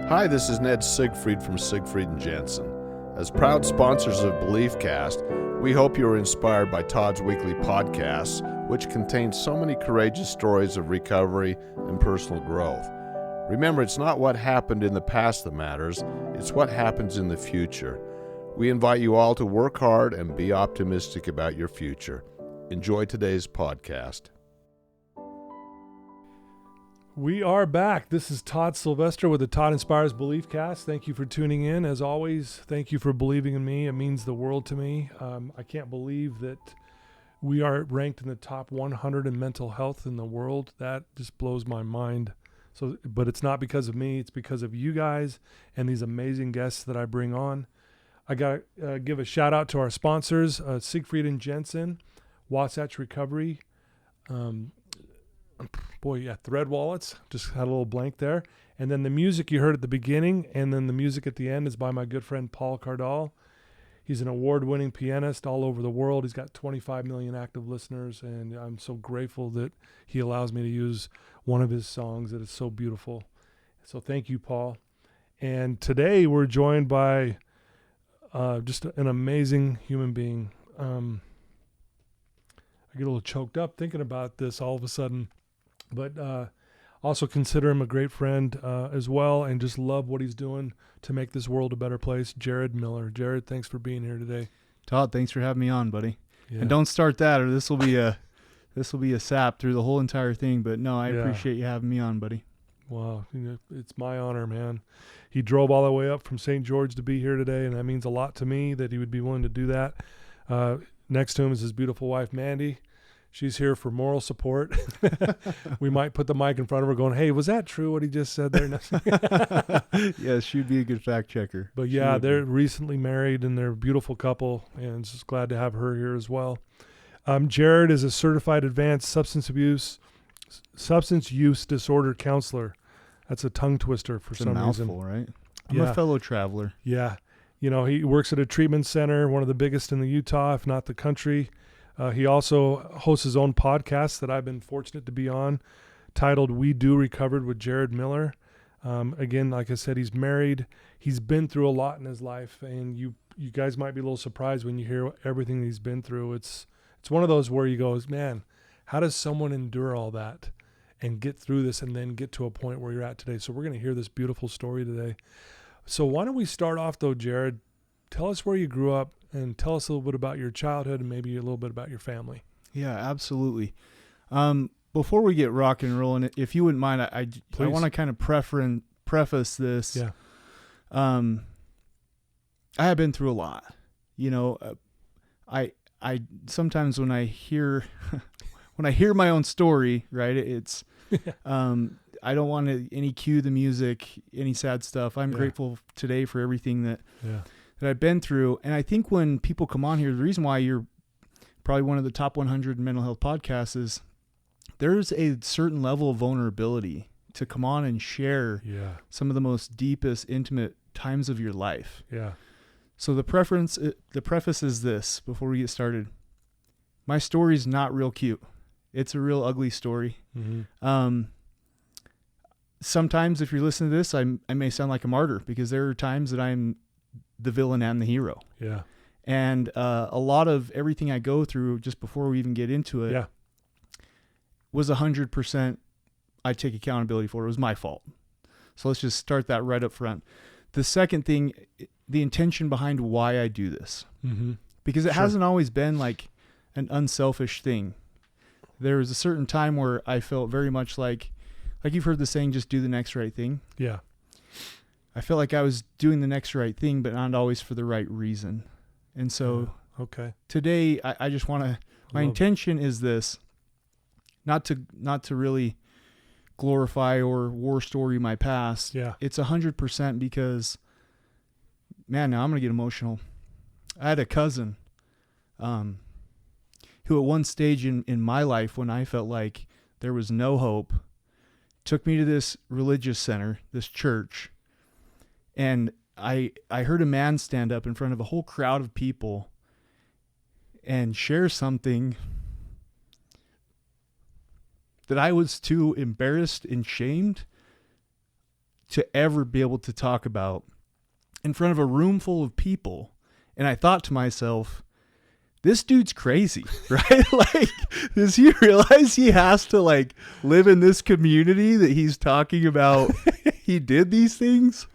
Hi, this is Ned Siegfried from Siegfried and Jensen. As proud sponsors of BeliefCast, we hope you are inspired by Todd's weekly podcasts, which contain so many courageous stories of recovery and personal growth. Remember, it's not what happened in the past that matters, it's what happens in the future. We invite you all to work hard and be optimistic about your future. Enjoy today's podcast. We are back. This is Todd Sylvester with the Todd Inspires BeliefCast. Thank you for tuning in. As always, thank you for believing in me. It means the world to me. I can't believe that we are ranked in the top 100 in mental health in the world. That just blows my mind. But it's not because of me. It's because of you guys and these amazing guests that I bring on. I got to give a shout out to our sponsors, Siegfried and Jensen, Wasatch Recovery, Thread Wallets, just had a little blank there. And then the music you heard at the beginning and then the music at the end is by my good friend Paul Cardall. He's an award-winning pianist all over the world. He's got 25 million active listeners, and I'm so grateful that he allows me to use one of his songs that is so beautiful. So thank you, Paul. And today we're joined by just an amazing human being. I get a little choked up thinking about this all of a sudden. But also consider him a great friend as well, and just love what he's doing to make this world a better place. Jared Miller. Jared, thanks for being here today. Todd, thanks for having me on, buddy. Yeah. And don't start that, or this will be a sap through the whole entire thing. But no, I appreciate you having me on, buddy. Wow, it's my honor, man. He drove all the way up from St. George to be here today, and that means a lot to me that he would be willing to do that. Next to him is his beautiful wife, Mandy. She's here for moral support. We might put the mic in front of her going, hey, was that true what he just said there? Yeah, she'd be a good fact checker. But yeah, they're recently married and they're a beautiful couple, and just glad to have her here as well. Jared is a certified advanced substance use disorder counselor. That's a tongue twister for some reason. Mouthful, right? I'm a fellow traveler. Yeah. You know, he works at a treatment center, one of the biggest in the Utah, if not the country. He also hosts his own podcast that I've been fortunate to be on, titled We Do Recovered with Jared Miller. Again, like I said, he's married. He's been through a lot in his life, and you guys might be a little surprised when you hear everything he's been through. It's one of those where you go, man, how does someone endure all that and get through this and then get to a point where you're at today? So we're going to hear this beautiful story today. So why don't we start off, though, Jared? Tell us where you grew up and tell us a little bit about your childhood and maybe a little bit about your family. Yeah, absolutely. Before we get rock and rolling, if you wouldn't mind, I want to kind of preface this. Yeah. I have been through a lot. You know, I sometimes when I hear my own story, right, it's I don't want to any cue the music, any sad stuff. I'm grateful today for everything that I've been through. And I think when people come on here, the reason why you're probably one of the top 100 mental health podcasts is there's a certain level of vulnerability to come on and share some of the most deepest, intimate times of your life. Yeah. So the preface is this before we get started. My story's not real cute. It's a real ugly story. Mm-hmm. Sometimes if you're listening to this, I may sound like a martyr because there are times that I'm the villain and the hero. Yeah. And a lot of everything I go through just before we even get into it was 100% I take accountability for. It was my fault. So let's just start that right up front. The second thing, the intention behind why I do this. Mm-hmm. Because it hasn't always been like an unselfish thing. There was a certain time where I felt very much like you've heard the saying, just do the next right thing. Yeah. I felt like I was doing the next right thing, but not always for the right reason. And so today I just want to, my intention is this, not to really glorify or war story my past. Yeah. It's 100% because, man, now I'm going to get emotional. I had a cousin who at one stage in my life when I felt like there was no hope, took me to this religious center, this church, and I heard a man stand up in front of a whole crowd of people and share something that I was too embarrassed and shamed to ever be able to talk about in front of a room full of people. And I thought to myself, this dude's crazy, right? Like, does he realize he has to like live in this community that he's talking about? He did these things.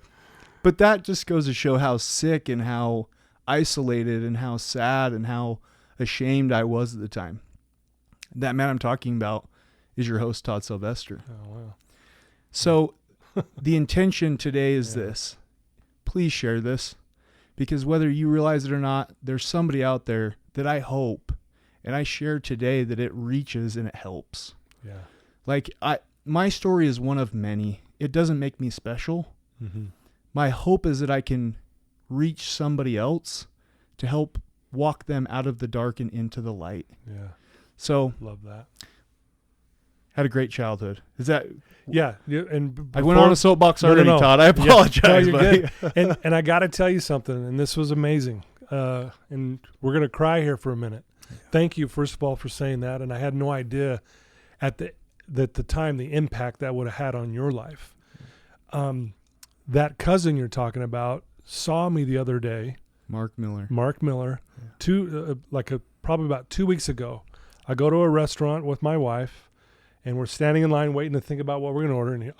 But that just goes to show how sick and how isolated and how sad and how ashamed I was at the time. That man I'm talking about is your host, Todd Sylvester. Oh, wow. So the intention today is this. Please share this, because whether you realize it or not, there's somebody out there that I hope, and I share today, that it reaches and it helps. Yeah. Like, my story is one of many. It doesn't make me special. Mm-hmm. My hope is that I can reach somebody else to help walk them out of the dark and into the light. Yeah. So Love that. had a great childhood. Is that? Yeah. And I went on a soapbox already, No. Todd. I apologize. No, buddy. you're good. And I got to tell you something, and this was amazing. And we're going to cry here for a minute. Thank you, first of all, for saying that. And I had no idea at the time the impact that would have had on your life. That cousin you're talking about saw me the other day. Mark Miller. Yeah. Probably about 2 weeks ago. I go to a restaurant with my wife, and we're standing in line waiting to think about what we're going to order. And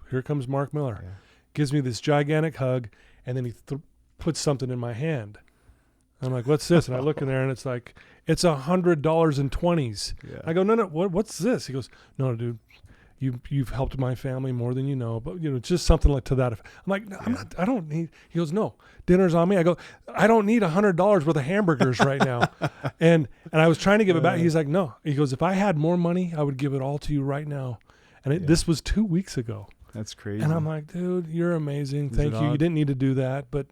here comes Mark Miller. Yeah. Gives me this gigantic hug, and then he puts something in my hand. I'm like, what's this? And I look in there, and it's like, it's $100 in 20s. Yeah. I go, no, what's this? He goes, no, dude, you've helped my family more than you know, but it's just something like to that. I'm like, no, I don't need. He goes, no, dinner's on me. I go, I don't need $100 worth of hamburgers right now. and I was trying to give it back. He's like, no. He goes, if I had more money, I would give it all to you right now. And this was 2 weeks ago. That's crazy. And I'm like, dude, you're amazing. Thank you. odd? You didn't need to do that, but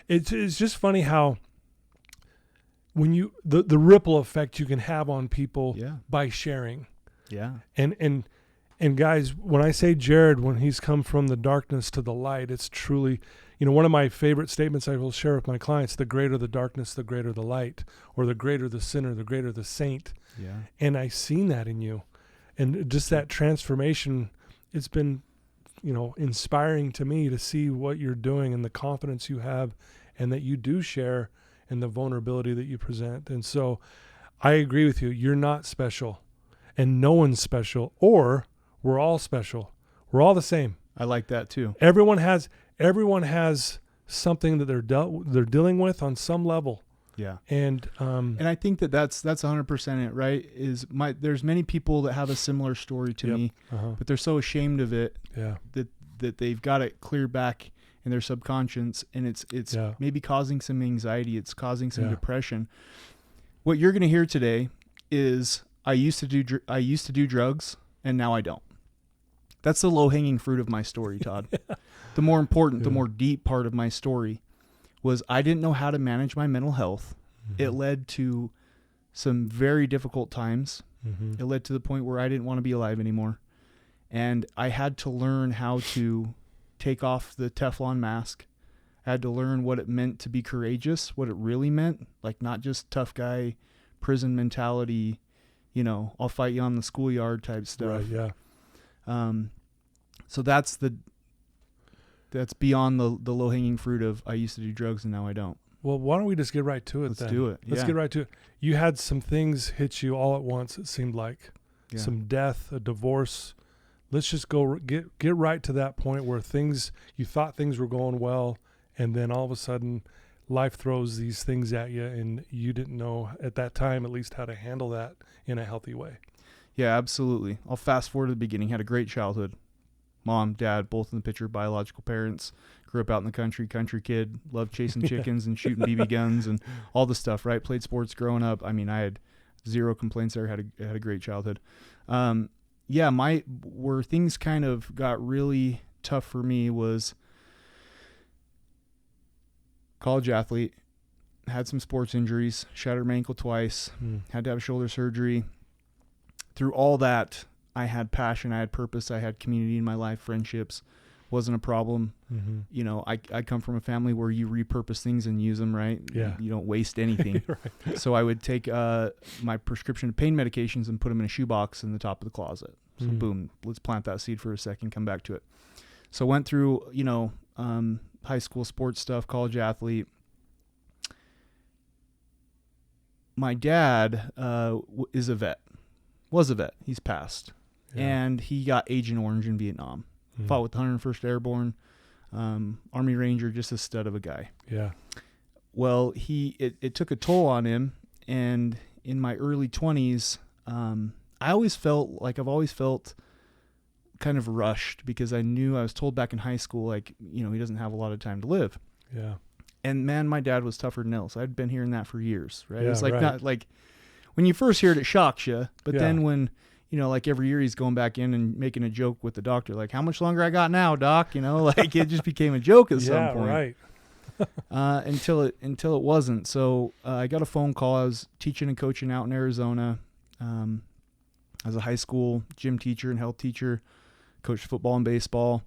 it's just funny how when you the ripple effect you can have on people by sharing. Yeah. And guys, when I say Jared, when he's come from the darkness to the light, it's truly, one of my favorite statements I will share with my clients: the greater the darkness, the greater the light, or the greater the sinner, the greater the saint. Yeah. And I've seen that in you, and just that transformation. It's been, inspiring to me to see what you're doing and the confidence you have, and that you do share, and the vulnerability that you present. And so I agree with you. You're not special, and no one's special, or we're all special. We're all the same. I like that too. Everyone has something that they're dealing with on some level. Yeah. And I think that's 100% it, right? There's many people that have a similar story to me, but they're so ashamed of it that they've got it clear back in their subconscious, and it's maybe causing some anxiety. It's causing some depression. What you're going to hear today is I used to do drugs, and now I don't. That's the low-hanging fruit of my story, Todd. The more important, the more deep part of my story was I didn't know how to manage my mental health. Mm-hmm. It led to some very difficult times. Mm-hmm. It led to the point where I didn't want to be alive anymore. And I had to learn how to take off the Teflon mask. I had to learn what it meant to be courageous, what it really meant, like not just tough guy, prison mentality, I'll fight you on the schoolyard type stuff. Right, yeah. So that's beyond the low-hanging fruit of I used to do drugs and now I don't. Well, why don't we just get right to it then? Let's do it. Let's get right to it. You had some things hit you all at once, it seemed like. Yeah. Some death, a divorce. Let's just go get right to that point where you thought things were going well, and then all of a sudden life throws these things at you, and you didn't know at that time at least how to handle that in a healthy way. Yeah, absolutely. I'll fast forward to the beginning. Had a great childhood. Mom, dad, both in the picture, biological parents. Grew up out in the country kid. Loved chasing chickens and shooting BB guns and all the stuff, right? Played sports growing up. I mean, I had zero complaints there. Had a great childhood. Where things kind of got really tough for me was college athlete. Had some sports injuries. Shattered my ankle twice. Had to have shoulder surgery. Through all that, I had passion, I had purpose, I had community in my life, friendships. Wasn't a problem. Mm-hmm. I come from a family where you repurpose things and use them, right? Yeah. You don't waste anything. Right. So I would take my prescription pain medications and put them in a shoebox in the top of the closet. So boom, let's plant that seed for a second, come back to it. So went through, high school sports stuff, college athlete. My dad is a vet, was a vet. He's passed. Yeah. And he got Agent Orange in Vietnam. Fought with the 101st Airborne, Army Ranger, just a stud of a guy. Yeah. Well, it took a toll on him. And in my early 20s, I've always felt kind of rushed because I was told back in high school, like, he doesn't have a lot of time to live. Yeah. And man, my dad was tougher than else. I'd been hearing that for years, right? Yeah, It's like, right. not like when you first hear it shocks you, but Yeah. then when, like every year he's going back in and making a joke with the doctor, like, how much longer I got now, doc? Like it just became a joke at some point. Right. Until it wasn't. So I got a phone call. I was teaching and coaching out in Arizona as a high school gym teacher and health teacher, coached football and baseball.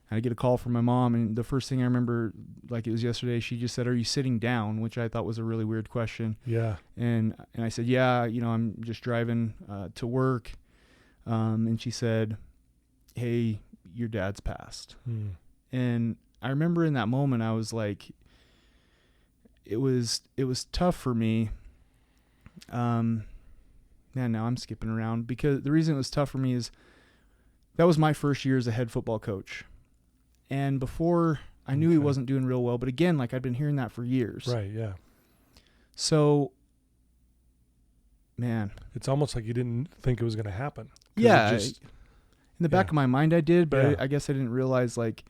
I get a call from my mom, and the first thing I remember, like it was yesterday, she just said, "Are you sitting down?" Which I thought was a really weird question. Yeah. And I said, "Yeah, I'm just driving to work." And she said, "Hey, your dad's passed." And I remember in that moment, I was like, it was tough for me. Man, now I'm skipping around, because the reason it was tough for me is that was my first year as a head football coach. And before, I knew he wasn't doing real well, but again, like I'd been hearing that for years. Right. Yeah. So, man, It's almost like you didn't think it was going to happen. 'Cause yeah, it just, in the back of my mind I did, but Yeah. I guess I didn't realize, like,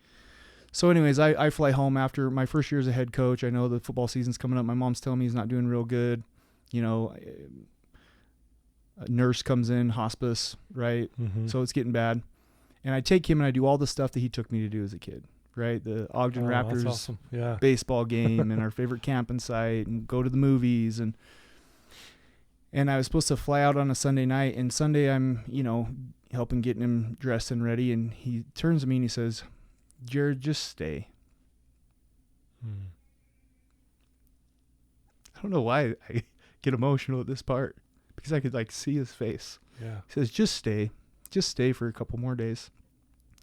so anyways, I fly home after my first year as a head coach. I know the football season's coming up. My mom's telling me he's not doing real good. A nurse comes in, hospice, right? So it's getting bad. And I take him and I do all the stuff that he took me to do as a kid, right? The Ogden Raptors That's awesome. Yeah. baseball game and our favorite camping site, and go to the movies. And I was supposed to fly out on a Sunday night, and Sunday I'm, helping getting him dressed and ready. And he turns to me and he says, "Jared, just stay." I don't know why I get emotional at this part, because I could like see his face. Yeah. He says, just stay for a couple more days.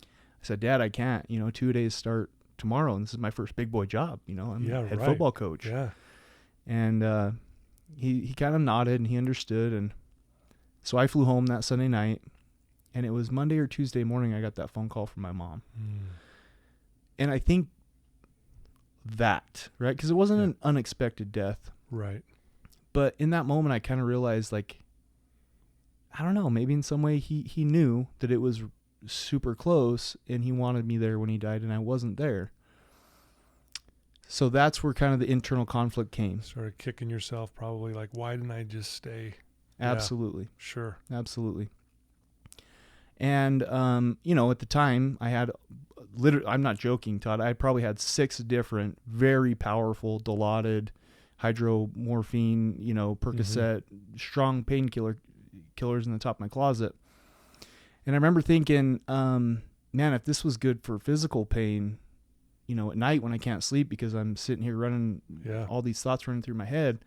I said, "Dad, I can't, 2 days start tomorrow. And this is my first big boy job. I'm a head football coach." Yeah. And, he kind of nodded and he understood. And so I flew home that Sunday night, and it was Monday or Tuesday morning I got that phone call from my mom. And I think that, right? Because it wasn't an unexpected death. Right. But in that moment, I kind of realized, like, I don't know, maybe in some way he knew that it was super close, and he wanted me there when he died, and I wasn't there. So that's where kind of the internal conflict came. Started kicking yourself probably, like, why didn't I just stay? Absolutely. Yeah, sure. Absolutely. And, at the time I had literally, I'm not joking, Todd, I probably had 6 different very powerful Dilaudid, hydromorphine, Percocet, strong killers in the top of my closet. And I remember thinking, man, if this was good for physical pain, at night when I can't sleep because I'm sitting here running, all these thoughts running through my head,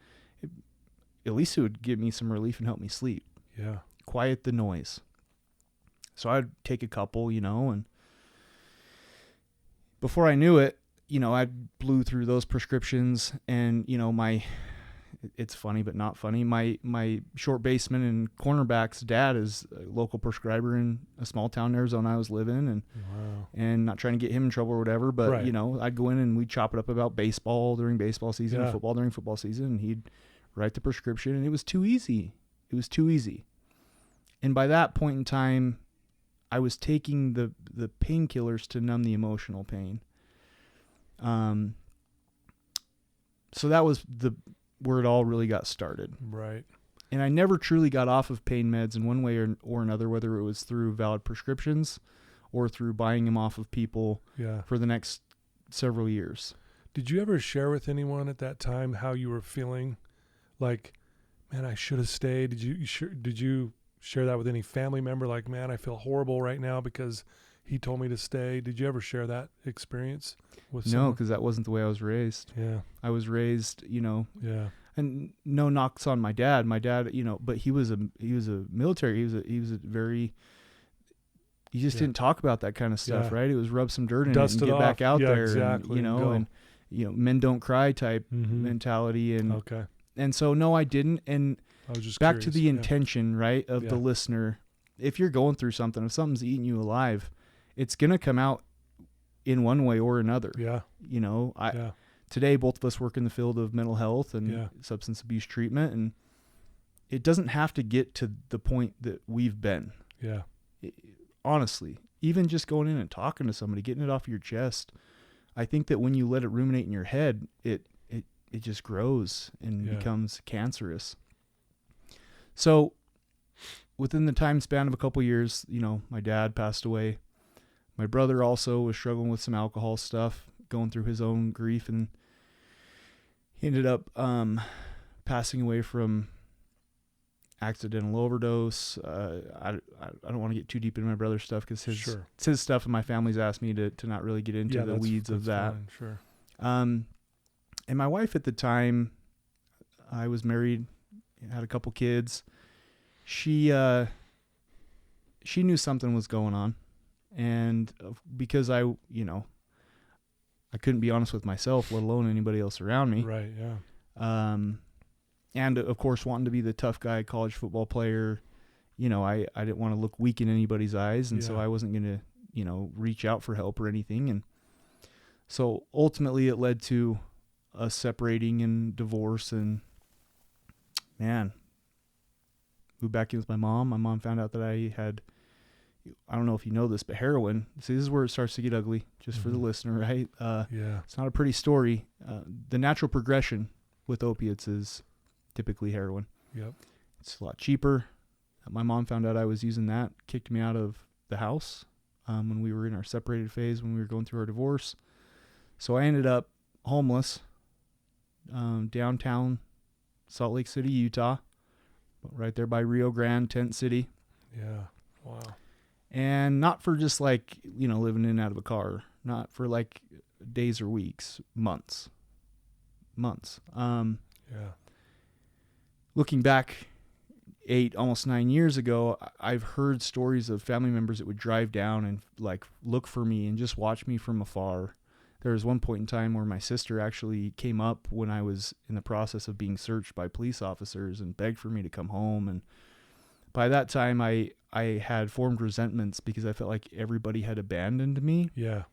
at least it would give me some relief and help me sleep. Yeah. Quiet the noise. So I'd take a couple, and before I knew it, I blew through those prescriptions, and, it's funny, but not funny. My short baseman and cornerback's dad is a local prescriber in a small town in Arizona I was living, and not trying to get him in trouble or whatever, but, Right. I'd go in and we'd chop it up about baseball during baseball season, and football during football season, and he'd write the prescription, and it was too easy. It was too easy. And by that point in time, I was taking the painkillers to numb the emotional pain. So that was where it all really got started. Right. And I never truly got off of pain meds in one way or another, whether it was through valid prescriptions or through buying them off of people for the next several years. Did you ever share with anyone at that time how you were feeling? Like, man, I should have stayed. Did you share that with any family member? Like, man, I feel horrible right now because he told me to stay. Did you ever share that experience with someone? No, because that wasn't the way I was raised. Yeah. I was raised, Yeah. and no knocks on my dad. My dad, but he was a military. He was a very, you just didn't talk about that kind of stuff, Yeah. right? It was rub some dirt in Dust it and it get back off. out Yeah, there, exactly, and, and go. and men don't cry type Mhm. mentality, and Okay. and so no, I didn't. And I was just back curious. to the intention, right, of the Yeah. listener. If you're going through something, if something's eating you alive, it's gonna come out in one way or another. Yeah. Yeah. Today both of us work in the field of mental health and Yeah. substance abuse treatment, and it doesn't have to get to the point that we've been. Yeah. Honestly, even just going in and talking to somebody, getting it off your chest, I think that when you let it ruminate in your head, it just grows and becomes cancerous. So within the time span of a couple years, my dad passed away. My brother also was struggling with some alcohol stuff, going through his own grief, and he ended up passing away from accidental overdose. I don't want to get too deep into my brother's stuff because it's his stuff, and my family's asked me to not really get into the weeds of that. Fine, sure. And my wife at the time, I was married, had a couple kids. She knew something was going on, and because I couldn't be honest with myself, let alone anybody else around me. Right. Yeah. And of course, wanting to be the tough guy, college football player, I didn't want to look weak in anybody's eyes, and so I wasn't going to, reach out for help or anything. And so ultimately, it led to us separating and divorce. And man, moved back in with my mom. My mom found out that I had, I don't know if you know this, but heroin. See, this is where it starts to get ugly, just for the listener, right? It's not a pretty story. The natural progression with opiates is typically heroin. Yep. It's a lot cheaper. My mom found out I was using that, kicked me out of the house when we were in our separated phase, when we were going through our divorce. So I ended up homeless downtown Salt Lake City, Utah, right there by Rio Grande, Tent City. Yeah. Wow. And not for just like, living in and out of a car, not for like days or weeks, months. Yeah. Looking back 8, almost 9 years ago, I've heard stories of family members that would drive down and like look for me and just watch me from afar. There was one point in time where my sister actually came up when I was in the process of being searched by police officers and begged for me to come home. And by that time, I had formed resentments because I felt like everybody had abandoned me. Yeah.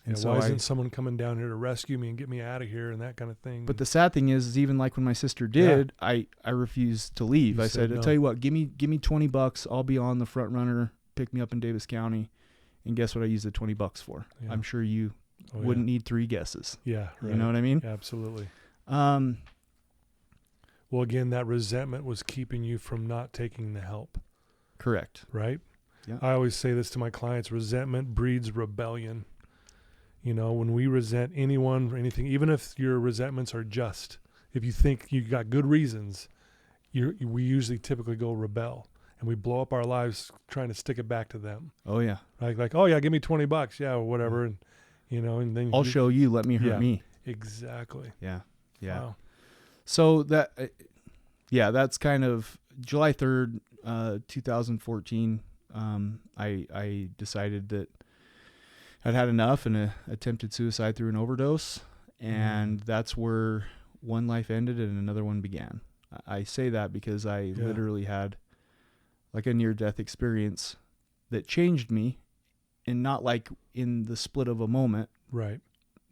And yeah, so why isn't someone coming down here to rescue me and get me out of here and that kind of thing? But the sad thing is even like when my sister did, I refused to leave. You I said said, no. I'll tell you what, give me $20. I'll be on the front runner, pick me up in Davis County. And guess what I used the $20 for? Yeah. I'm sure you wouldn't need 3 guesses. Yeah. Right. You know what I mean? Yeah, absolutely. Um, Well, again, that resentment was keeping you from not taking the help. Correct. Right? Yeah. I always say this to my clients, resentment breeds rebellion. When we resent anyone or anything, even if your resentments are just, if you think you got good reasons, we usually typically go rebel, and we blow up our lives trying to stick it back to them. Oh yeah. Like, oh yeah, give me $20, yeah, or whatever, and and then I'll show you. Let me hurt me. Exactly. Yeah. Yeah. Wow. So that's kind of July 3rd, 2014. I decided that I'd had enough and attempted suicide through an overdose. And that's where one life ended and another one began. I say that because I literally had like a near-death experience that changed me, and not like in the split of a moment. Right.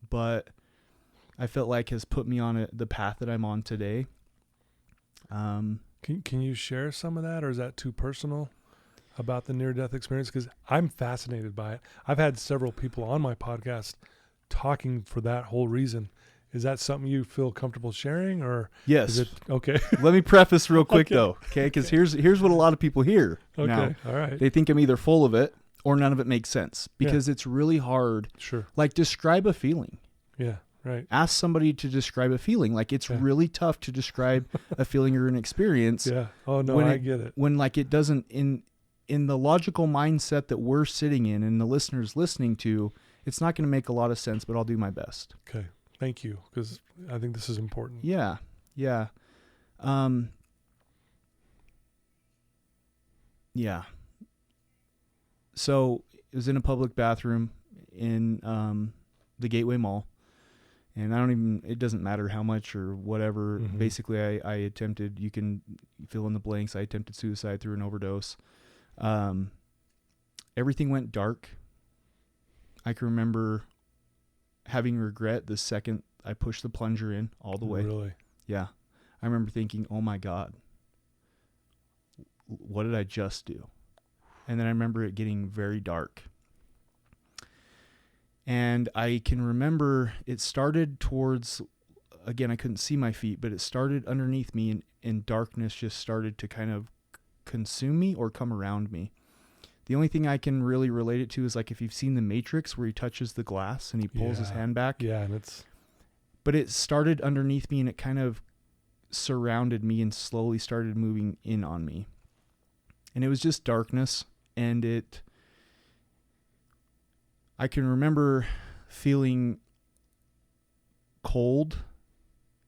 But I felt like has put me on the path that I'm on today. Can you share some of that, or is that too personal about the near-death experience? Because I'm fascinated by it. I've had several people on my podcast talking for that whole reason. Is that something you feel comfortable sharing, or yes? Is it okay? Let me preface real quick Okay. though, okay? Because here's what a lot of people hear. Okay, now. all right. They think I'm either full of it or none of it makes sense, because it's really hard. Sure. Like, describe a feeling. Yeah. Right. Ask somebody to describe a feeling. Like, it's really tough to describe a feeling or an experience. Yeah. Oh no, I get it. When like it doesn't in the logical mindset that we're sitting in and the listeners listening to, it's not going to make a lot of sense, but I'll do my best. Okay. Thank you, because I think this is important. Yeah. Yeah. Yeah. So it was in a public bathroom in the Gateway Mall. And it doesn't matter how much or whatever. Mhm. Basically, I attempted, you can fill in the blanks. I attempted suicide through an overdose. Everything went dark. I can remember having regret the second I pushed the plunger in all the way. Really? Yeah. I remember thinking, oh my God, what did I just do? And then I remember it getting very dark. And I can remember it started towards, again, I couldn't see my feet, but it started underneath me, and darkness just started to kind of consume me or come around me. The only thing I can really relate it to is like if you've seen The Matrix where he touches the glass and he pulls his hand back. Yeah, and it's... But it started underneath me and it kind of surrounded me and slowly started moving in on me. And it was just darkness, and I can remember feeling cold,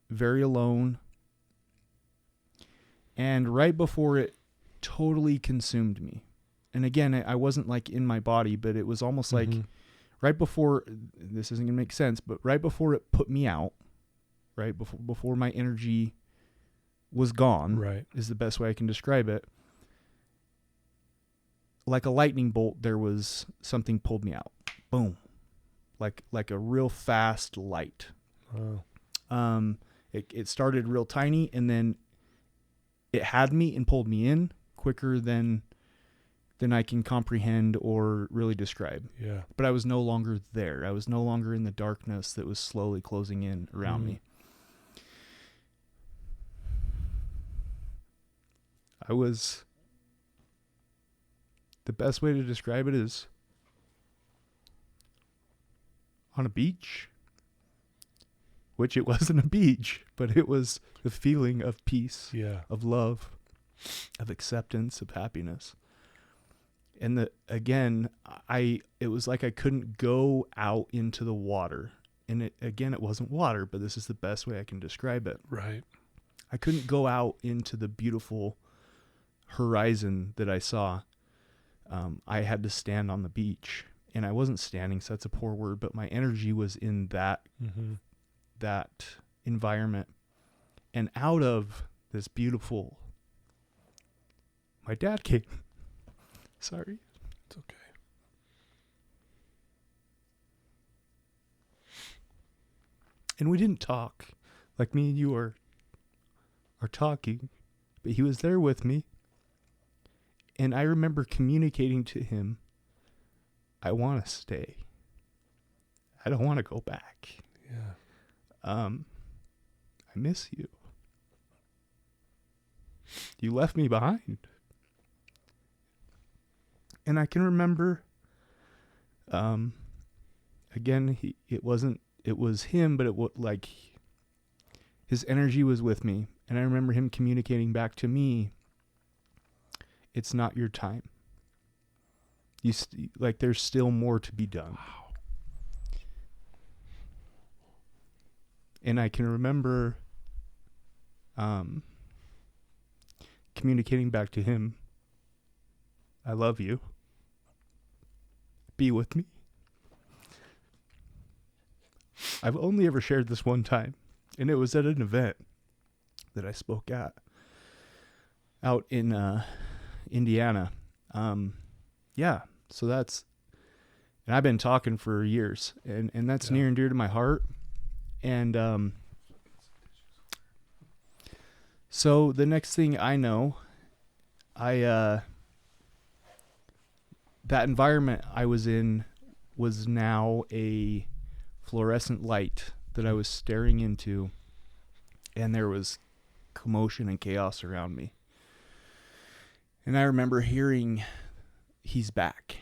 very alone, and right before it totally consumed me. And again, I wasn't like in my body, but it was almost like right before, this isn't going to make sense, but right before it put me out, right before my energy was gone, Right. is the best way I can describe it. Like a lightning bolt, there was something pulled me out. Boom. Like a real fast light. Oh. It started real tiny, and then it had me and pulled me in quicker than I can comprehend or really describe. Yeah. But I was no longer there. I was no longer in the darkness that was slowly closing in around me. The best way to describe it is on a beach, which it wasn't a beach, but it was the feeling of peace, Yeah. of love, of acceptance, of happiness. And it was like I couldn't go out into the water. And it wasn't water, but this is the best way I can describe it. Right. I couldn't go out into the beautiful horizon that I saw. I had to stand on the beach, and I wasn't standing, so that's a poor word, but my energy was in that environment. And out of this beautiful, my dad came. Sorry. It's okay. And we didn't talk like me and you are talking, but he was there with me. And I remember communicating to him, I want to stay. I don't want to go back. Yeah. I miss you. You left me behind. And I can remember, again, it was him, but his energy was with me. And I remember him communicating back to me, it's not your time. There's still more to be done. Wow. And I can remember communicating back to him, I love you. Be with me. I've only ever shared this one time, and it was at an event that I spoke at out in Indiana. So and I've been talking for years, and that's near and dear to my heart. And so the next thing I know, that environment I was in was now a fluorescent light that I was staring into, and there was commotion and chaos around me. And I remember hearing, he's back.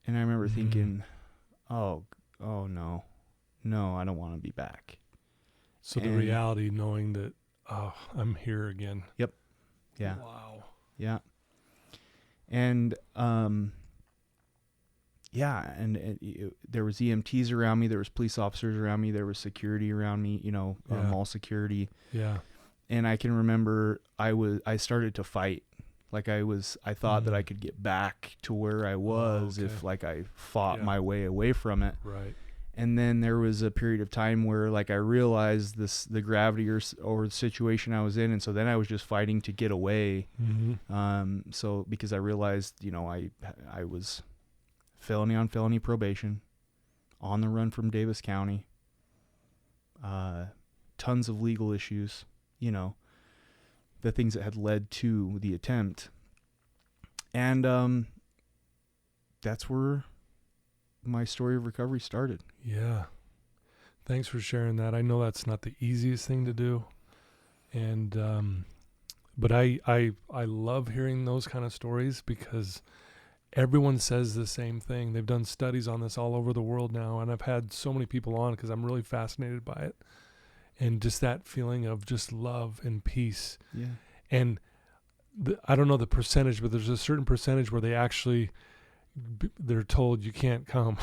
And I remember thinking, oh no, I don't want to be back. So the reality, knowing that, I'm here again. Yep. Yeah. Wow. Yeah. And, there was EMTs around me. There was police officers around me. There was security around me, mall security. Yeah. And I can remember I started to fight Like I thought that I could get back to where I was if like I fought my way away from it. Right. And then there was a period of time where like I realized the gravity or the situation I was in. And so then I was just fighting to get away. Mm-hmm. So because I realized, you know, I was felony on felony probation, on the run from Davis County, tons of legal issues, you know, the things that had led to the attempt. And that's where my story of recovery started. Yeah. Thanks for sharing that. I know that's not the easiest thing to do. And but I love hearing those kind of stories because everyone says the same thing. They've done studies on this all over the world now, and I've had so many people on because I'm really fascinated by it. And just that feeling of just love and peace. Yeah. And I don't know the percentage, but there's a certain percentage where they're told you can't come.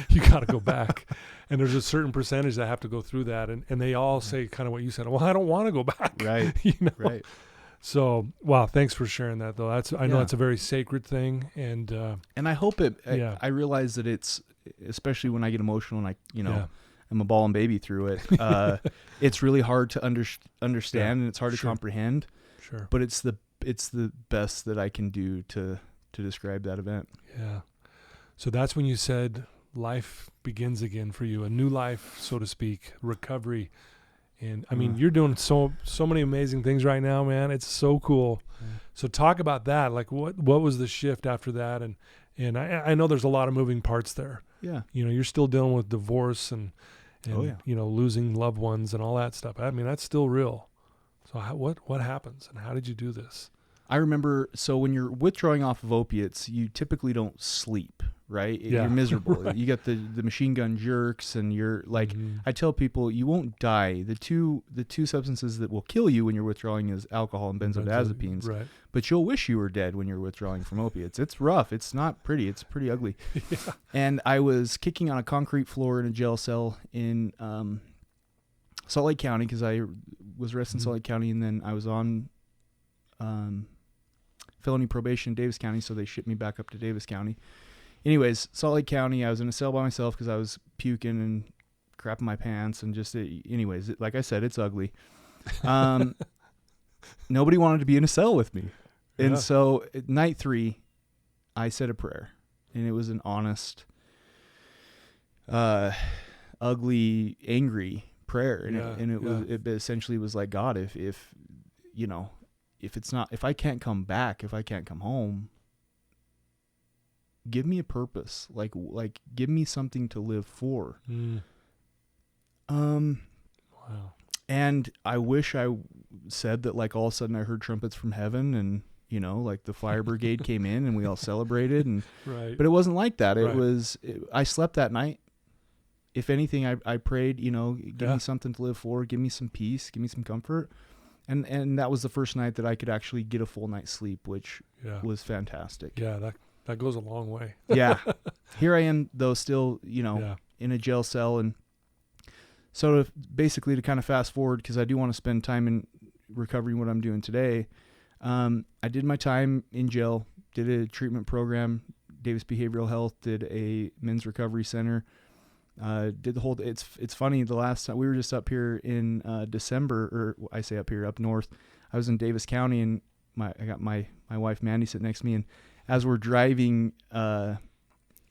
You got to go back. And there's a certain percentage that have to go through that. And they all say kind of what you said. Well, I don't want to go back. Right. You know? Right. So, wow, thanks for sharing that, though. I know it's a very sacred thing. And I hope I realize that it's, especially when I get emotional and I'm a ball and baby through it. It's really hard to understand and it's hard to comprehend. Sure. But it's the best that I can do to describe that event. Yeah. So that's when you said life begins again for you, a new life, so to speak, recovery. And I mean, you're doing so many amazing things right now, man. It's so cool. So talk about that. Like what was the shift after that? And I know there's a lot of moving parts there. Yeah. You know, you're still dealing with divorce and you know, losing loved ones and all that stuff. I mean, that's still real. So what happens and how did you do this? I remember, so when you're withdrawing off of opiates, you typically don't sleep, right? Yeah. You're miserable. Right. You got the machine gun jerks and you're like, I tell people you won't die. The two substances that will kill you when you're withdrawing is alcohol and benzodiazepines. Right. But you'll wish you were dead when you're withdrawing from opiates. It's rough. It's not pretty. It's pretty ugly. Yeah. And I was kicking on a concrete floor in a jail cell in Salt Lake County because I was arrested in Salt Lake County, and then I was on felony probation in Davis County, so they shipped me back up to Davis County. Anyways, Salt Lake County, I was in a cell by myself because I was puking and crapping my pants and just, anyways, like I said, it's ugly. Nobody wanted to be in a cell with me. And so at night 3, I said a prayer, and it was an honest, ugly, angry prayer. And it essentially was like, God, if you know, if I can't come back, if I can't come home, give me a purpose, like give me something to live for. Wow. And I wish I said that, like, all of a sudden I heard trumpets from heaven and, you know, like the fire brigade came in and we all celebrated, and Right. but it wasn't like that. Right. I slept that night. If anything, I prayed, you know, give me something to live for, give me some peace, give me some comfort. And that was the first night that I could actually get a full night's sleep, which was fantastic. Yeah, that goes a long way. Yeah. Here I am, though, still, you know, in a jail cell. And so to kind of fast forward, because I do want to spend time in recovery, what I'm doing today, I did my time in jail, did a treatment program, Davis Behavioral Health, did a men's recovery center, did the whole, it's funny, the last time we were just up here in December, or I say up here, up north, I was in Davis County, and I got my wife Mandy sitting next to me, and as we're driving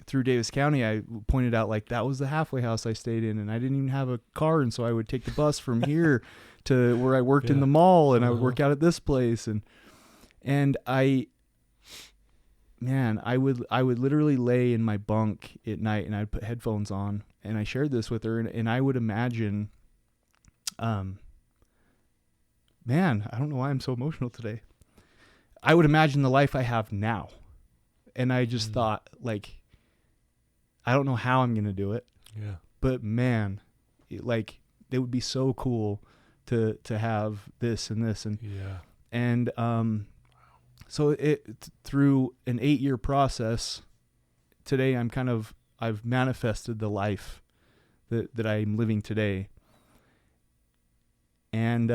through Davis County, I pointed out, like, that was the halfway house I stayed in, and I didn't even have a car, and so I would take the bus from here to where I worked in the mall, and I would work out at this place, and I would literally lay in my bunk at night, and I'd put headphones on, and I shared this with her, and I would imagine, man, I don't know why I'm so emotional today. I would imagine the life I have now, and I just thought, like, I don't know how I'm going to do it, but man, it would be so cool to have this and this, and so through an 8-year process, today I've manifested the life that I'm living today. And,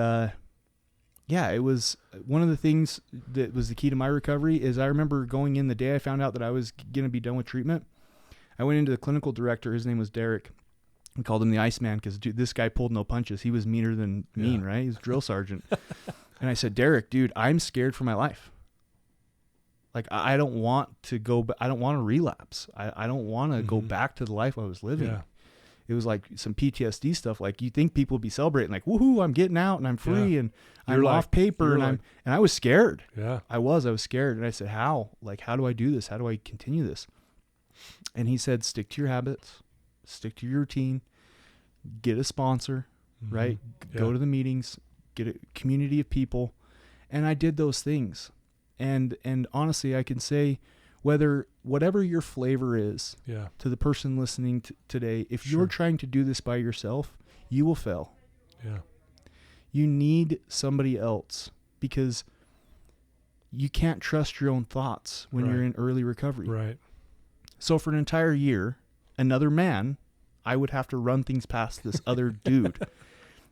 yeah, it was one of the things that was the key to my recovery. Is I remember going in the day I found out that I was going to be done with treatment. I went into the clinical director. His name was Derek. We called him the Iceman because this guy pulled no punches. He was meaner than mean, right? He was a drill sergeant. And I said, Derek, dude, I'm scared for my life. Like, I don't want to go, I don't want to relapse. I don't want to go back to the life I was living. Yeah. It was like some PTSD stuff. Like, you think people would be celebrating, like, woohoo, I'm getting out and I'm free and I'm off paper and I was scared. Yeah. I was scared. And I said, how? Like, how do I do this? How do I continue this? And he said, stick to your habits, stick to your routine, get a sponsor, right? Go to the meetings, get a community of people. And I did those things. And honestly, I can say, whatever your flavor is to the person listening today, if you're trying to do this by yourself, you will fail. Yeah. You need somebody else because you can't trust your own thoughts when you're in early recovery. Right. So for an entire year, another man, I would have to run things past this other dude.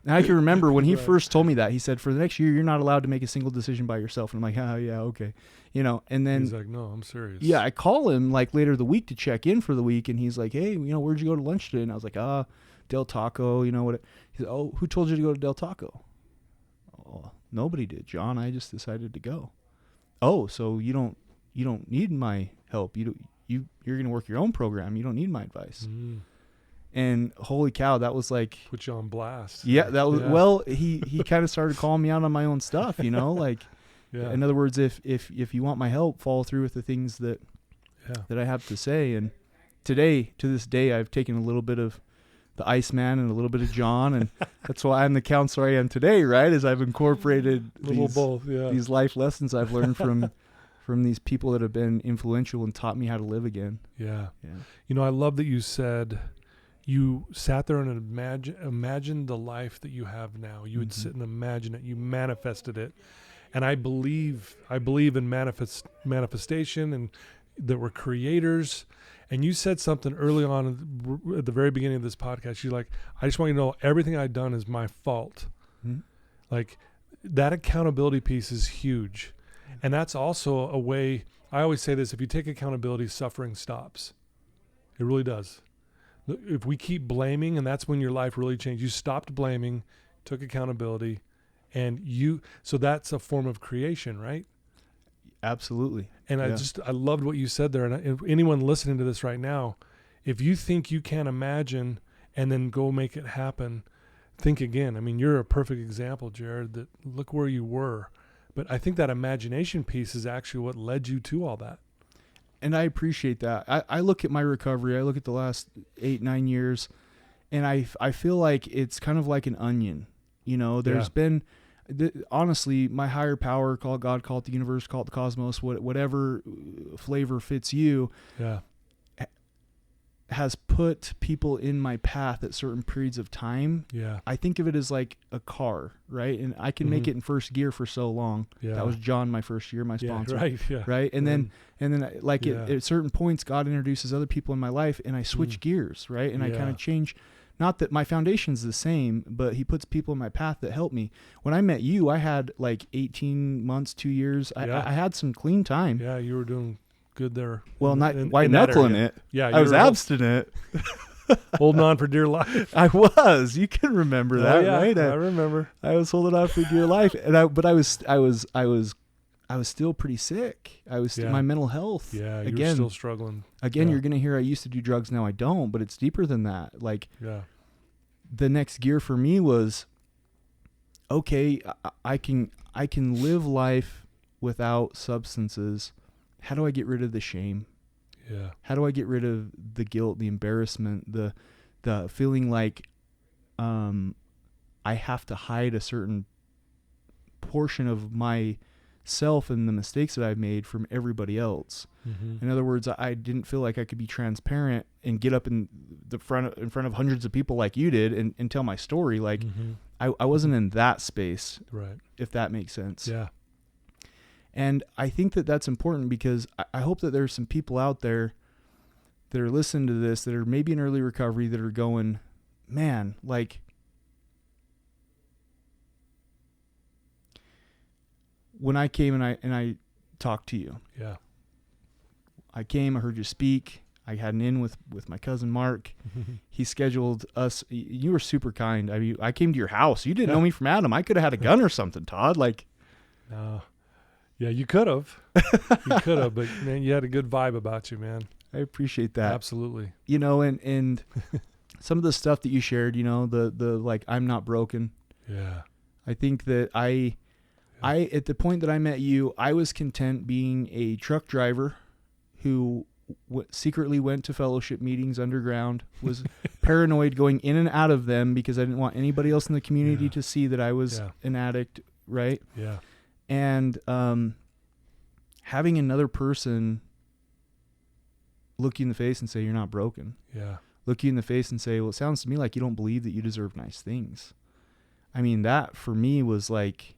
And I can remember when he first told me that, he said, for the next year, you're not allowed to make a single decision by yourself. And I'm like, oh, yeah, okay. And then he's like, no, I'm serious. Yeah, I call him like later the week to check in for the week. And he's like, hey, where'd you go to lunch today? And I was like, Del Taco, what? He said, oh, who told you to go to Del Taco? Oh, nobody did, John. I just decided to go. Oh, so you don't need my help. You're going to work your own program. You don't need my advice. And holy cow, that was like, put you on blast. Yeah, that was well. He kind of started calling me out on my own stuff. Like, in other words, if you want my help, follow through with the things that I have to say. And to this day, I've taken a little bit of the Iceman and a little bit of John, and that's why I'm the counselor I am today. Right, as I've incorporated these life lessons I've learned from these people that have been influential and taught me how to live again. Yeah. I love that you said you sat there and imagined the life that you have now. You would sit and imagine it. You manifested it. And I believe in manifestation and that we're creators. And you said something early on at the very beginning of this podcast. You're like, I just want you to know everything I've done is my fault. Like, that accountability piece is huge. And that's also a way, I always say this, if you take accountability, suffering stops. It really does. If we keep blaming, and that's when your life really changed. You stopped blaming, took accountability, and so that's a form of creation, right? Absolutely. And I loved what you said there. And if anyone listening to this right now, if you think you can't imagine and then go make it happen, think again. I mean, you're a perfect example, Jared, that look where you were. But I think that imagination piece is actually what led you to all that. And I appreciate that. I look at my recovery. I look at the last 8-9 years, and I feel like it's kind of like an onion. There's been, honestly, my higher power, call it God, call it the universe, call it the cosmos, whatever flavor fits you, has put people in my path at certain periods of time. Yeah. I think of it as like a car, right? And I can make it in first gear for so long. Yeah. That was John my first year, my sponsor. Right. Yeah. Right. And then like at certain points, God introduces other people in my life and I switch gears, right? And I kind of change, not that my foundation's the same, but he puts people in my path that help me. When I met you, I had like 18 months, 2 years. I had some clean time. Yeah. You were doing good there. Well, not white knuckling it. Yeah, I was abstinent. Holding on for dear life. I was. You can remember that, right? I remember. I was holding on for dear life, and I was still pretty sick. I was my mental health. Yeah, you were still struggling. Again, you're gonna hear I used to do drugs, now I don't, but it's deeper than that. Like, the next gear for me was, okay, I can live life without substances. How do I get rid of the shame? Yeah. How do I get rid of the guilt, the embarrassment, the feeling like I have to hide a certain portion of myself and the mistakes that I've made from everybody else? Mm-hmm. In other words, I didn't feel like I could be transparent and get up in front of hundreds of people like you did and tell my story. Like, I wasn't in that space, right? If that makes sense. Yeah. And I think that that's important because I hope that there's some people out there that are listening to this that are maybe in early recovery that are going, man, like, when I came and I talked to you, Yeah. I came, I heard you speak. I had an in with my cousin Mark. He scheduled us. You were super kind. I mean, I came to your house. You didn't know me from Adam. I could have had a gun or something, Todd. Like, No. Yeah, you could have. You could have, but man, you had a good vibe about you, man. I appreciate that. Absolutely. You know, and some of the stuff that you shared, you know, the like, I'm not broken. Yeah. I think that I at the point that I met you, I was content being a truck driver who secretly went to fellowship meetings underground, was paranoid going in and out of them because I didn't want anybody else in the community to see that I was an addict, right? Yeah. And having another person look you in the face and say, you're not broken. Yeah. Look you in the face and say, well, it sounds to me like you don't believe that you deserve nice things. I mean, that for me was like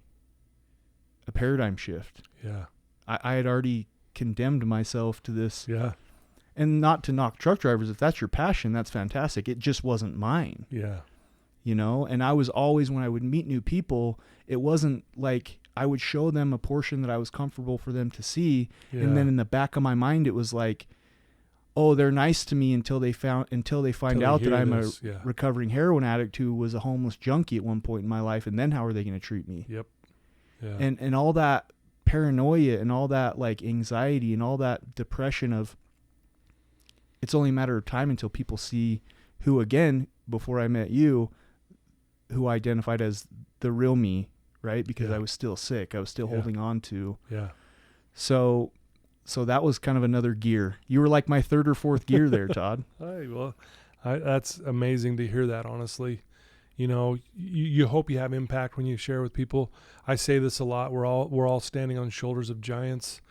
a paradigm shift. Yeah. I had already condemned myself to this. Yeah. And not to knock truck drivers. If that's your passion, that's fantastic. It just wasn't mine. Yeah. You know, and I was always, when I would meet new people, it wasn't like I would show them a portion that I was comfortable for them to see. Yeah. And then in the back of my mind, it was like, oh, they're nice to me until they find out that I'm a recovering heroin addict who was a homeless junkie at one point in my life. And then how are they going to treat me? Yep. Yeah. And all that paranoia and all that like anxiety and all that depression of, it's only a matter of time until people see who, again, before I met you, who identified as the real me, right? Because I was still sick. I was still holding on to. Yeah. So that was kind of another gear. You were like my third or fourth gear there, Todd. Hey, well, that's amazing to hear that, honestly. You know, you hope you have impact when you share with people. I say this a lot. We're all standing on shoulders of giants.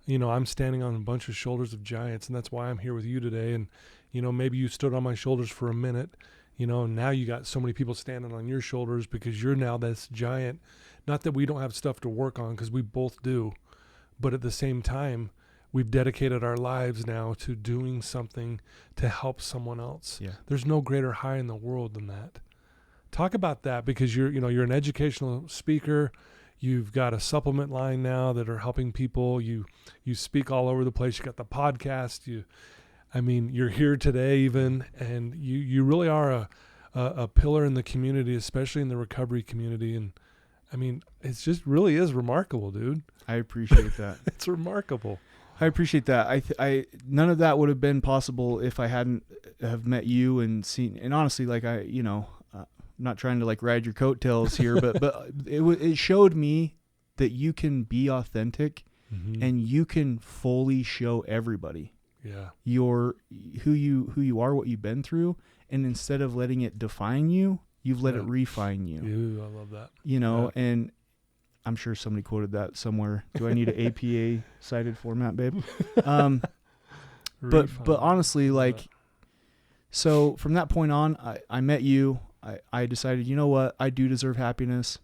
You know, I'm standing on a bunch of shoulders of giants, and that's why I'm here with you today. And, you know, maybe you stood on my shoulders for a minute, you know, and now you got so many people standing on your shoulders because you're now this giant. Not that we don't have stuff to work on, because we both do. But at the same time, we've dedicated our lives now to doing something to help someone else. Yeah. There's no greater high in the world than that. Talk about that, because you're an educational speaker. You've got a supplement line now that are helping people. You speak all over the place. You got the podcast. You're here today even, and you really are a pillar in the community, especially in the recovery community. And I mean, it's just really is remarkable, dude. I appreciate that. It's remarkable. I appreciate that. I none of that would have been possible if I hadn't have met you and seen. And honestly, like not trying to like ride your coattails here, but it showed me that you can be authentic and you can fully show everybody who you are, what you've been through, and instead of letting it define you, you've let it refine you. Ew, I love that. You know, and I'm sure somebody quoted that somewhere. Do I need an APA cited format, babe? But honestly, like, so from that point on, I met you. I decided, you know what? I do deserve happiness.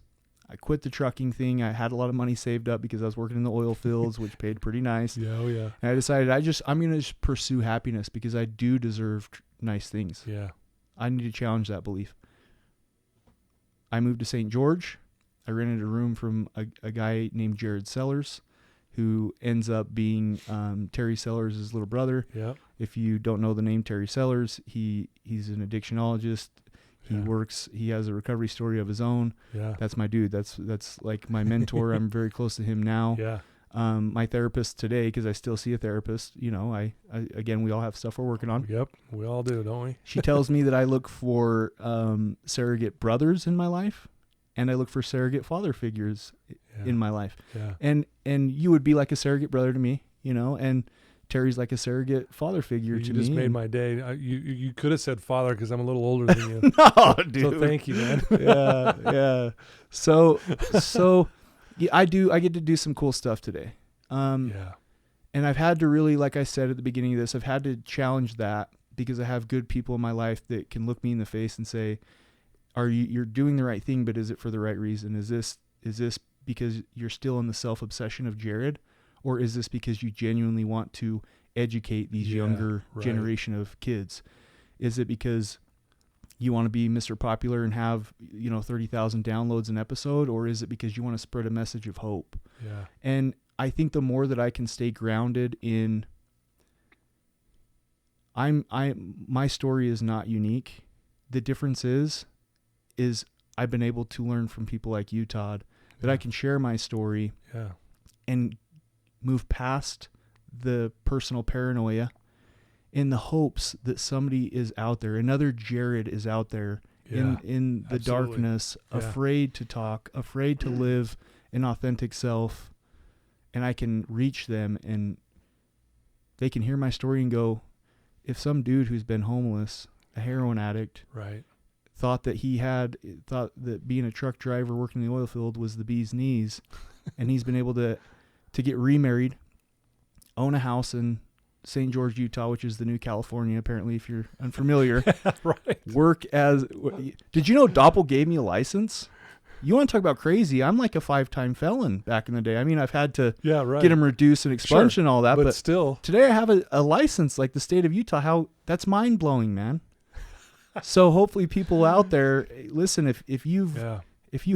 I quit the trucking thing. I had a lot of money saved up because I was working in the oil fields, which paid pretty nice. Yeah, oh yeah. And I decided I'm going to just pursue happiness because I do deserve nice things. Yeah. I need to challenge that belief. I moved to St. George. I rented a room from a guy named Jared Sellers, who ends up being Terry Sellers' little brother. Yeah. If you don't know the name Terry Sellers, he's an addictionologist. He has a recovery story of his own. Yeah. That's my dude. That's like my mentor. I'm very close to him now. Yeah. My therapist today, because I still see a therapist, you know, I again, we all have stuff we're working on. Yep. We all do, don't we? She tells me that I look for surrogate brothers in my life, and I look for surrogate father figures in my life. Yeah. And you would be like a surrogate brother to me, you know, and Terry's like a surrogate father figure to me. You just made my day. You could have said father because I'm a little older than you. No, dude. So thank you, man. Yeah. So yeah, I get to do some cool stuff today. Yeah. And I've had to really, like I said at the beginning of this, I've had to challenge that because I have good people in my life that can look me in the face and say, you're doing the right thing, but is it for the right reason? Is this because you're still in the self-obsession of Jared? Or is this because you genuinely want to educate these younger generation of kids? Is it because you want to be Mr. Popular and have, 30,000 downloads an episode, or is it because you want to spread a message of hope? Yeah. And I think the more that I can stay grounded in, my story is not unique. The difference is I've been able to learn from people like you, Todd, that I can share my story and move past the personal paranoia in the hopes that somebody is out there, another Jared is out there in the darkness, afraid to talk, afraid to live an authentic self, and I can reach them and they can hear my story and go, if some dude who's been homeless, a heroin addict, right, thought that being a truck driver working in the oil field was the bee's knees, and he's been able to get remarried, own a house in St. George, Utah, which is the new California, apparently, if you're unfamiliar. right. Did you know Doppel gave me a license? You want to talk about crazy? I'm like a 5-time felon back in the day. I mean, I've had to get him reduced and expunged and all that, but still. Today I have a license like the state of Utah. That's mind-blowing, man. So hopefully people out there, listen, if you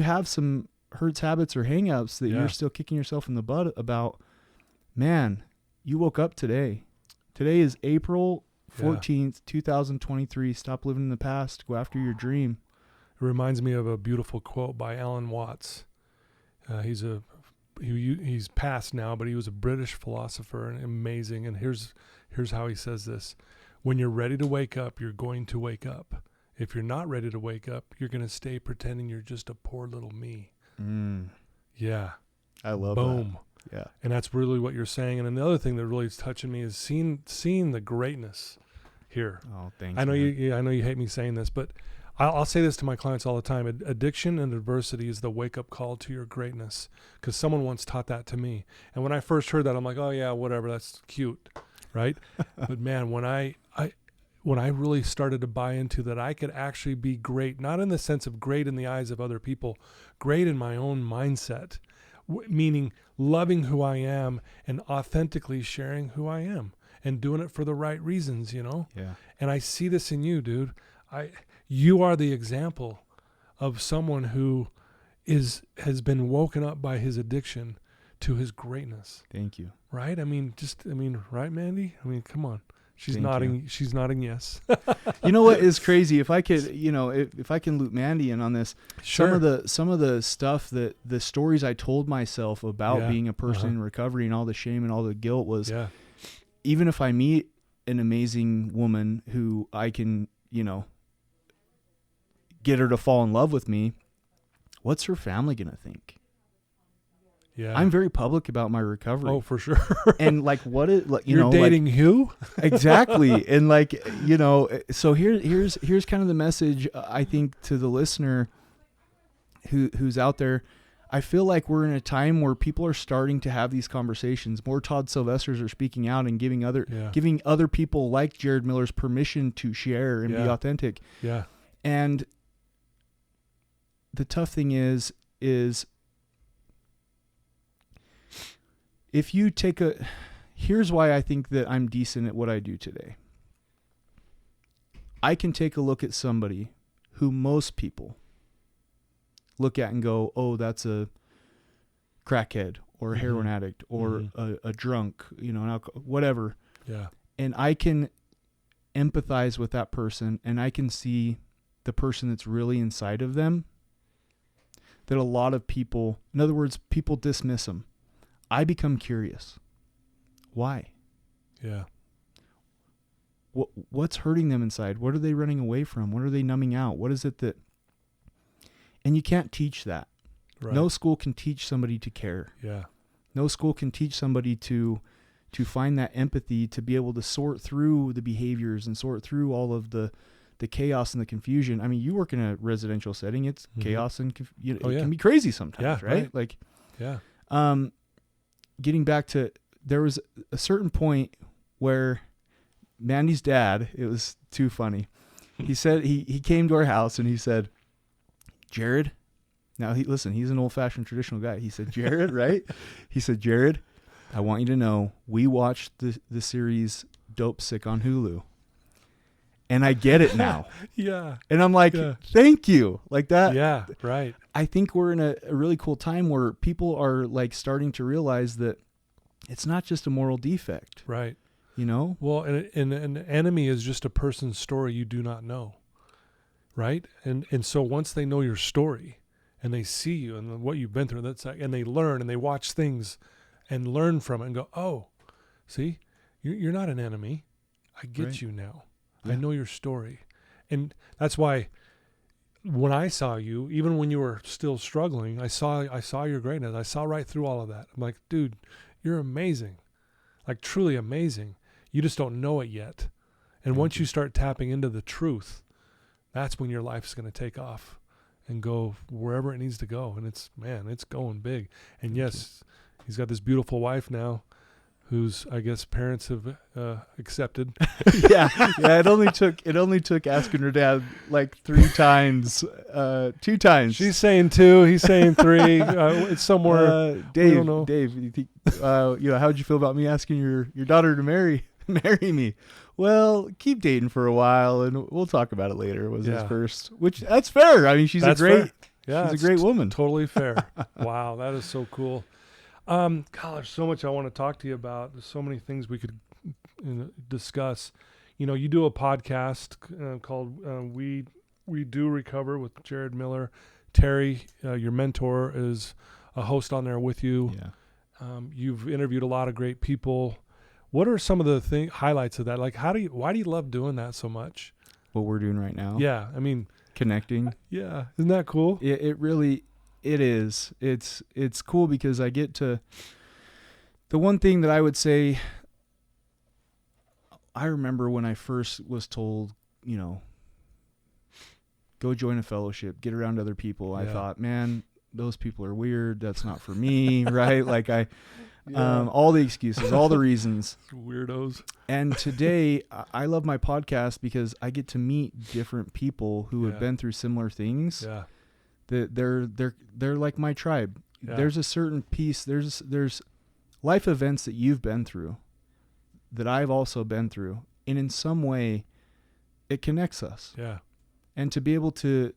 have some hurts, habits, or hang-ups that you're still kicking yourself in the butt about, man, you woke up today. Today is April 14th, 2023. Stop living in the past. Go after your dream. It reminds me of a beautiful quote by Alan Watts. He's passed now, but he was a British philosopher and amazing. And here's how he says this. When you're ready to wake up, you're going to wake up. If you're not ready to wake up, you're going to stay pretending you're just a poor little me. Yeah. I love Boom. that. Yeah. And that's really what you're saying. And then the other thing that really is touching me is seeing the greatness here. Oh, thanks. I know you hate me saying this, but I'll say this to my clients all the time. Addiction and adversity is the wake-up call to your greatness, because someone once taught that to me. And when I first heard that, I'm like, oh, yeah, whatever, that's cute, right? But, man, when I really started to buy into that I could actually be great, not in the sense of great in the eyes of other people, great in my own mindset, meaning loving who I am and authentically sharing who I am and doing it for the right reasons, Yeah. And I see this in you, dude. You are the example of someone who has been woken up by his addiction to his greatness. Thank you. Right? Right, Mandy? come on. She's nodding. She's nodding yes. You know what is crazy? If I could, if I can loop Mandy in on this, sure. Some of the stuff that the stories I told myself about being a person in recovery and all the shame and all the guilt was, even if I meet an amazing woman who I can, get her to fall in love with me, what's her family going to think? Yeah. I'm very public about my recovery. Oh, for sure. And what is, you're dating who? Exactly. And so here's kind of the message, I think, to the listener who's out there. I feel like we're in a time where people are starting to have these conversations. More Todd Sylvesters are speaking out and giving other people like Jared Miller's permission to share and be authentic. Yeah. And the tough thing is if you here's why I think that I'm decent at what I do today. I can take a look at somebody who most people look at and go, oh, that's a crackhead or a heroin addict or a drunk, an alcohol, whatever. Yeah. And I can empathize with that person, and I can see the person that's really inside of them, that a lot of people, in other words, people dismiss them. I become curious. Why? Yeah. What's hurting them inside? What are they running away from? What are they numbing out? What is it that... And you can't teach that. Right. No school can teach somebody to care. Yeah. No school can teach somebody to find that empathy, to be able to sort through the behaviors and sort through all of the chaos and the confusion. I mean, you work in a residential setting. It's chaos and it can be crazy sometimes, right? Like, getting back to, there was a certain point where Mandy's dad, it was too funny. He said, he came to our house and he said, Jared, now he's an old-fashioned traditional guy. He said, Jared, right? He said, Jared, I want you to know we watched the series Dope Sick on Hulu. and I get it now. Yeah. And I'm like, thank you. Like that. Yeah, right. I think we're in a really cool time where people are like starting to realize that it's not just a moral defect. Right. You know? Well, and an enemy is just a person's story you do not know. Right? And so once they know your story and they see you and what you've been through, and they learn and they watch things and learn from it and go, oh, see, you're not an enemy. I get you now. Yeah. I know your story. And that's why when I saw you, even when you were still struggling, I saw your greatness. I saw right through all of that. I'm like, dude, you're amazing. Like truly amazing. You just don't know it yet. And once you start tapping into the truth, that's when your life's going to take off and go wherever it needs to go. And it's going big. And yes, he's got this beautiful wife now, whose I guess parents have accepted. yeah. It only took asking her dad like 3 times, 2 times. She's saying 2, he's saying 3. It's somewhere. Dave, we don't know. Dave, you think, how'd you feel about me asking your daughter to marry me? Well, keep dating for a while and we'll talk about it later. Was his first, which that's fair. I mean, she's a great woman. Totally fair. Wow. That is so cool. God, there's so much I want to talk to you about. There's so many things we could discuss. You do a podcast called We Do Recover with Jared Miller. Terry, your mentor, is a host on there with you. Yeah. You've interviewed a lot of great people. What are some of the highlights of that? Like, why do you love doing that so much? What we're doing right now? Yeah, I mean, connecting. Yeah, isn't that cool? It really. It is. It's cool because I get to. The one thing that I would say, I remember when I first was told, go join a fellowship, get around other people. I thought, man, those people are weird. That's not for me, right? Like all the excuses, all the reasons. Weirdos. And today, I love my podcast because I get to meet different people who have been through similar things. Yeah. They're like my tribe. Yeah. There's a certain piece. There's life events that you've been through that I've also been through, and in some way, it connects us. Yeah. And to be able to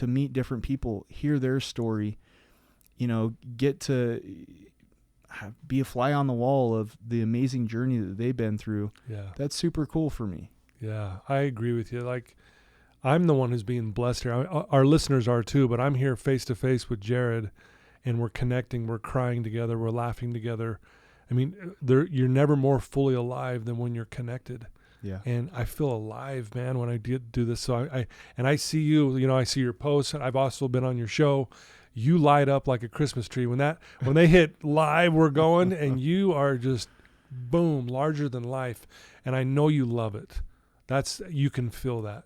meet different people, hear their story, get to be a fly on the wall of the amazing journey that they've been through. Yeah. That's super cool for me. Yeah, I agree with you. Like, I'm the one who's being blessed here. Our listeners are too, but I'm here face to face with Jared, and we're connecting, we're crying together, we're laughing together. I mean, you're never more fully alive than when you're connected. Yeah. And I feel alive, man, when I do this. So I see you, I see your posts, and I've also been on your show. You light up like a Christmas tree. When they hit live, we're going, and you are just boom, larger than life. And I know you love it. You can feel that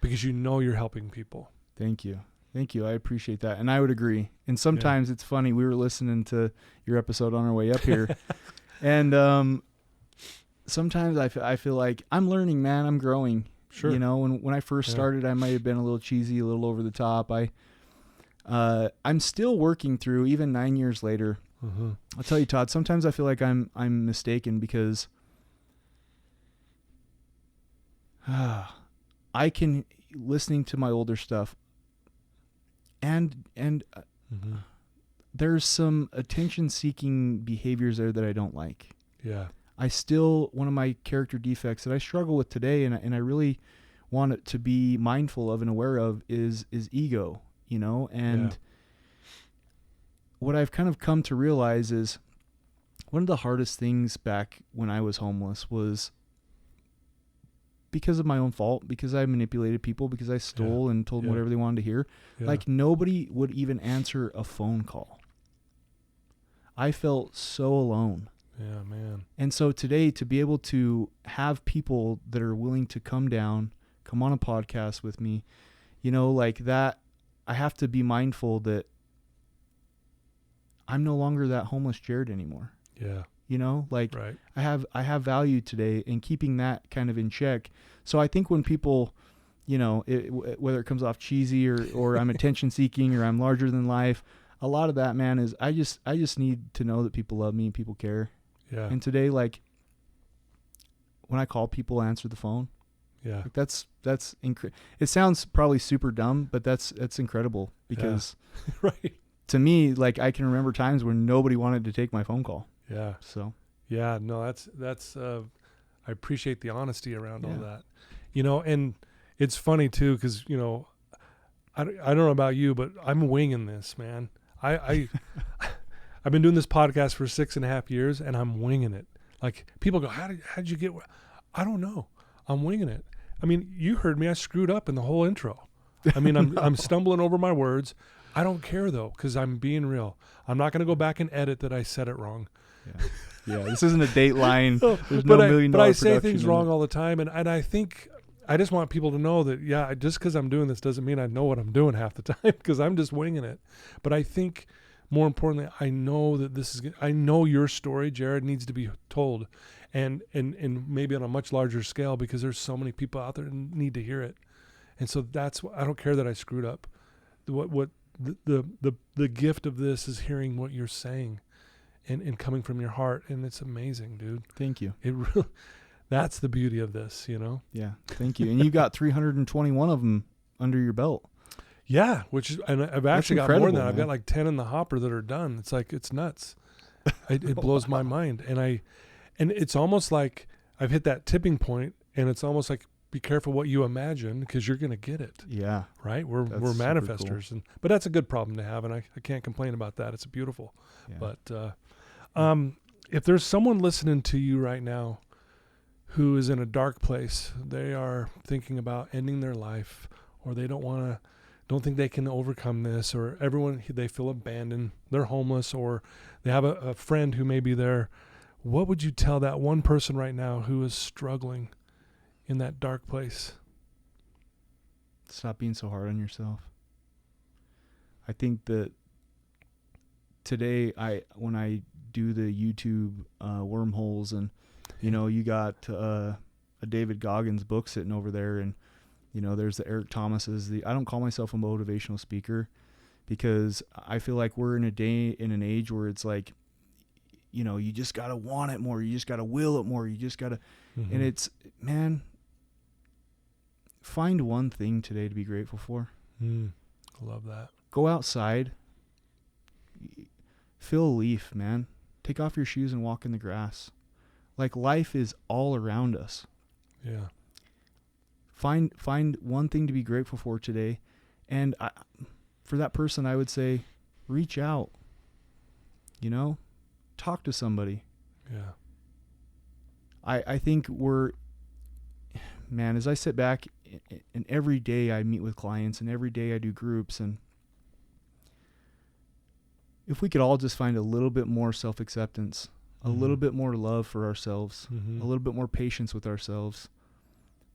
because you're helping people. Thank you. I appreciate that. And I would agree. And sometimes it's funny. We were listening to your episode on our way up here. And sometimes I feel like I'm learning, man. I'm growing. Sure. When I first started, I might have been a little cheesy, a little over the top. I'm still working through, even 9 years later. Mm-hmm. I'll tell you, Todd, sometimes I feel like I'm mistaken because I can, listening to my older stuff, and mm-hmm. there's some attention-seeking behaviors there that I don't like. Yeah. One of my character defects that I struggle with today, and I really want it to be mindful of and aware of is ego, and what I've kind of come to realize is one of the hardest things back when I was homeless was because of my own fault, because I manipulated people, because I stole and told them whatever they wanted to hear. Yeah. Like, nobody would even answer a phone call. I felt so alone. Yeah, man. And so today, to be able to have people that are willing to come on a podcast with me, like that, I have to be mindful that I'm no longer that homeless Jared anymore. Yeah. Right. I have value today, and keeping that kind of in check. So I think when people, whether it comes off cheesy or I'm attention seeking or I'm larger than life, a lot of that, man, is I just need to know that people love me and people care. Yeah. And today, like, when I call people, answer the phone. Yeah. Like that's it sounds probably super dumb, but that's incredible because Right. to me, like I can remember times when nobody wanted to take my phone call. Yeah. So Yeah. No, that's I appreciate the honesty around all Yeah. that, you know, and it's funny too, cause you know, I don't know about you, but I'm winging this, man. I've been doing this podcast for 6.5 years and I'm winging it. Like people go, how'd you get, I don't know. I'm winging it. I mean, you heard me. I screwed up in the whole intro. I mean, I'm stumbling over my words. I don't care though, because I'm being real. I'm not going to go back and edit that I said it wrong. Yeah. This isn't a Dateline. There's but no $1 million But I say production things in wrong it. all the time, and I think I just want people to know that just because I'm doing this doesn't mean I know what I'm doing half the time, because I'm just winging it. But I think more importantly, I know that I know your story, Jared, needs to be told. And maybe on a much larger scale, because there's so many people out there that need to hear it. And so that's I don't care that I screwed up. What the gift of this is hearing what you're saying and coming from your heart, and it's amazing, dude. Thank you. It really, that's the beauty of this, you know. Yeah, thank you. And you got 321 of them under your belt. Yeah, and I've actually got more than that. Man. I've got like 10 in the hopper that are done. It's like it's nuts. It blows my mind, and it's almost like I've hit that tipping point, and it's almost like be careful what you imagine, because you're going to get it. Yeah. Right? We're That's manifestors. cool. But that's a good problem to have, and I can't complain about that. It's beautiful. Yeah. But if there's someone listening to you right now who is in a dark place, they are thinking about ending their life, or they don't think they can overcome this, or they feel abandoned, they're homeless, or they have a friend who may be there, what would you tell that one person right now who is struggling in that dark place? Stop being so hard on yourself. I think that today, when I do the YouTube wormholes, and you got a David Goggins book sitting over there, and there's the Eric Thomas's. I don't call myself a motivational speaker, because I feel like we're in an age where it's like, you just gotta want it more, you just gotta will it more, you just gotta, and it's, man, find one thing today to be grateful for. I love that. Go outside, feel a leaf, man. Take off your shoes and walk in the grass. Like, life is all around us. Yeah. Find one thing to be grateful for today. And for that person, I would say, reach out. Talk to somebody. Yeah. I think as I sit back, and every day I meet with clients, and every day I do groups, and if we could all just find a little bit more self-acceptance, a little bit more love for ourselves, a little bit more patience with ourselves,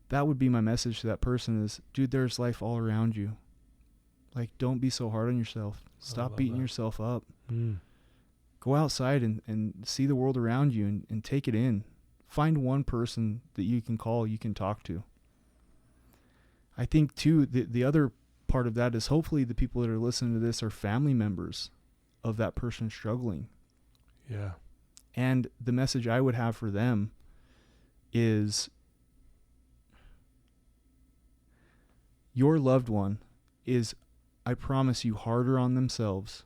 that would be my message to that person is, dude, there's life all around you. Like, don't be so hard on yourself. Stop beating yourself up. Go outside and see the world around you, and take it in. Find one person that you can call, you can talk to. I think, too, the other part of that is hopefully the people that are listening to this are family members of that person struggling. Yeah. And the message I would have for them is, your loved one is, I promise you, harder on themselves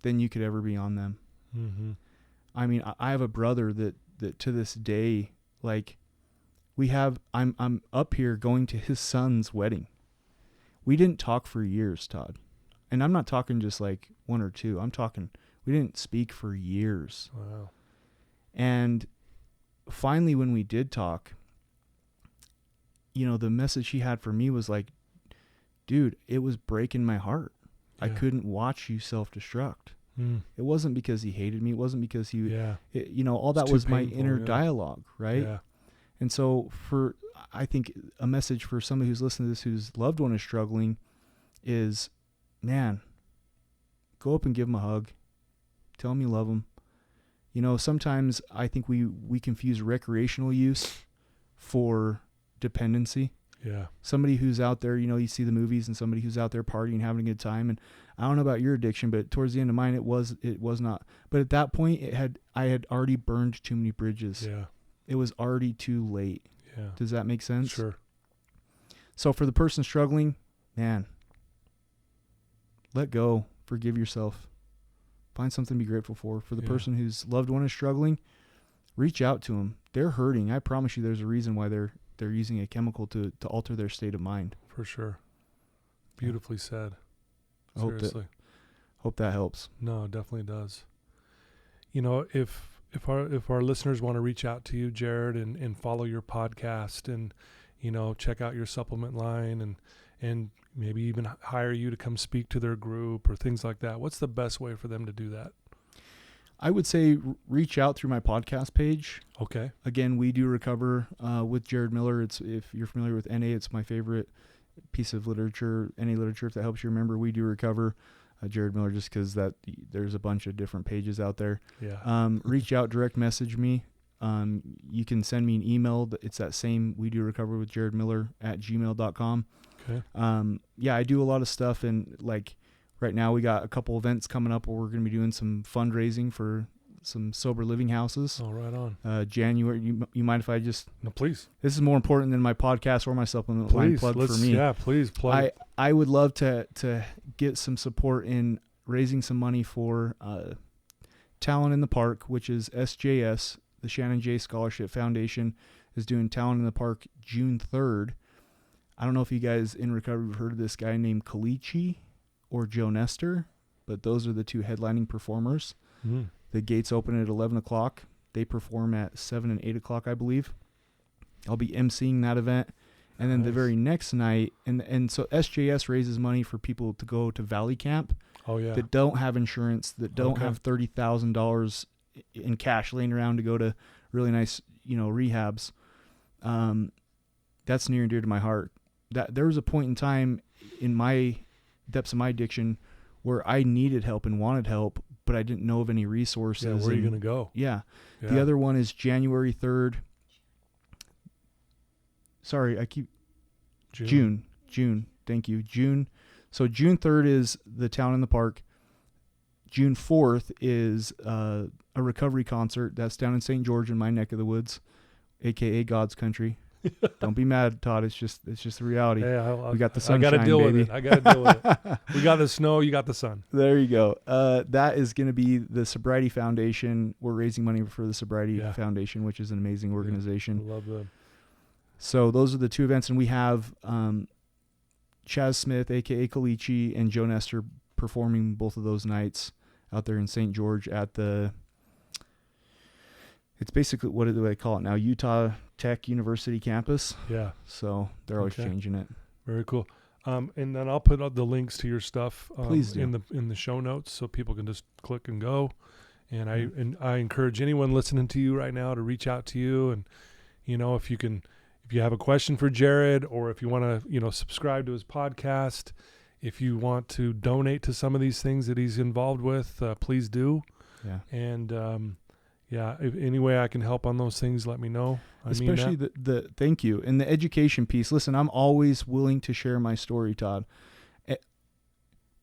than you could ever be on them. I mean, I have a brother that to this day, like, I'm up here going to his son's wedding. We didn't talk for years, Todd. And I'm not talking just like one or two. I'm talking, we didn't speak for years. Wow. And finally, when we did talk, the message he had for me was like, dude, it was breaking my heart. I couldn't watch you self-destruct. It wasn't because he hated me. It wasn't because all that was my inner dialogue, right? Yeah. And so I think a message for somebody who's listening to this, whose loved one is struggling, is, man, go up and give them a hug. Tell them you love them. Sometimes I think we confuse recreational use for dependency. Yeah. Somebody who's out there, you see the movies, and somebody who's out there partying, having a good time. And I don't know about your addiction, but towards the end of mine, it was not. But at that point, I had already burned too many bridges. Yeah. It was already too late. Yeah. Does that make sense? Sure. So for the person struggling, man, let go. Forgive yourself. Find something to be grateful for. For the person whose loved one is struggling, reach out to them. They're hurting. I promise you there's a reason why they're using a chemical to alter their state of mind. For sure. Beautifully said. I Seriously. hope that helps. No, it definitely does. You know, if our listeners want to reach out to you, Jared, and follow your podcast and, you know, check out your supplement line and maybe even hire you to come speak to their group or things like that, what's the best way for them to do that? I would say reach out through my podcast page. Okay. Again, We Do Recover with Jared Miller. If you're familiar with NA, it's my favorite piece of literature, NA literature, if that helps you remember. We Do Recover. Jared Miller, just because there's a bunch of different pages out there. Yeah. Reach out, direct message me. You can send me an email. It's that same We Do Recover with Jared Miller @gmail.com. Okay. I do a lot of stuff, and like right now we got a couple events coming up where we're going to be doing some fundraising for some sober living houses. Oh, right on. January. You mind if I just? No, please. This is more important than my podcast or my supplement line plug for me. Yeah, please plug. I would love to get some support in raising some money for Talent in the Park, which is SJS, the Shannon J. Scholarship Foundation, is doing Talent in the Park June 3rd. I don't know if you guys in recovery have heard of this guy named Kalichi or Joe Nestor, but those are the two headlining performers. Mm. The gates open at 11 o'clock. They perform at 7 and 8 o'clock, I believe. I'll be emceeing that event. And then the very next night, and so SJS raises money for people to go to Valley Camp that don't have insurance, that don't have $30,000 in cash laying around to go to really nice, rehabs. That's near and dear to my heart. That there was a point in time in my depths of my addiction where I needed help and wanted help, but I didn't know of any resources. Yeah, where are you going to go? Yeah. The other one is January 3rd. Sorry, I keep... June. Thank you. June. So June 3rd is the Town in the Park. June 4th is a recovery concert. That's down in St. George in my neck of the woods, a.k.a. God's country. Don't be mad, Todd. It's just the reality. Yeah, we got the sunshine, I got to deal baby. with it. I got to deal with it. We got the snow. You got the sun. There you go. That is going to be the Sobriety Foundation. We're raising money for the Sobriety Foundation, which is an amazing organization. I love them. So those are the two events, and we have Chaz Smith, a.k.a. Kalichi, and Joe Nestor performing both of those nights out there in St. George at it's basically, what do they call it now? Utah Tech University campus. Yeah. So they're always changing it. Very cool. And then I'll put out the links to your stuff Please do. in the show notes so people can just click and go. And I encourage anyone listening to you right now to reach out to you. And, if you have a question for Jared, or if you want to, subscribe to his podcast, if you want to donate to some of these things that he's involved with, please do. Yeah. And, if any way I can help on those things, let me know. Especially the thank you. And the education piece. Listen, I'm always willing to share my story, Todd.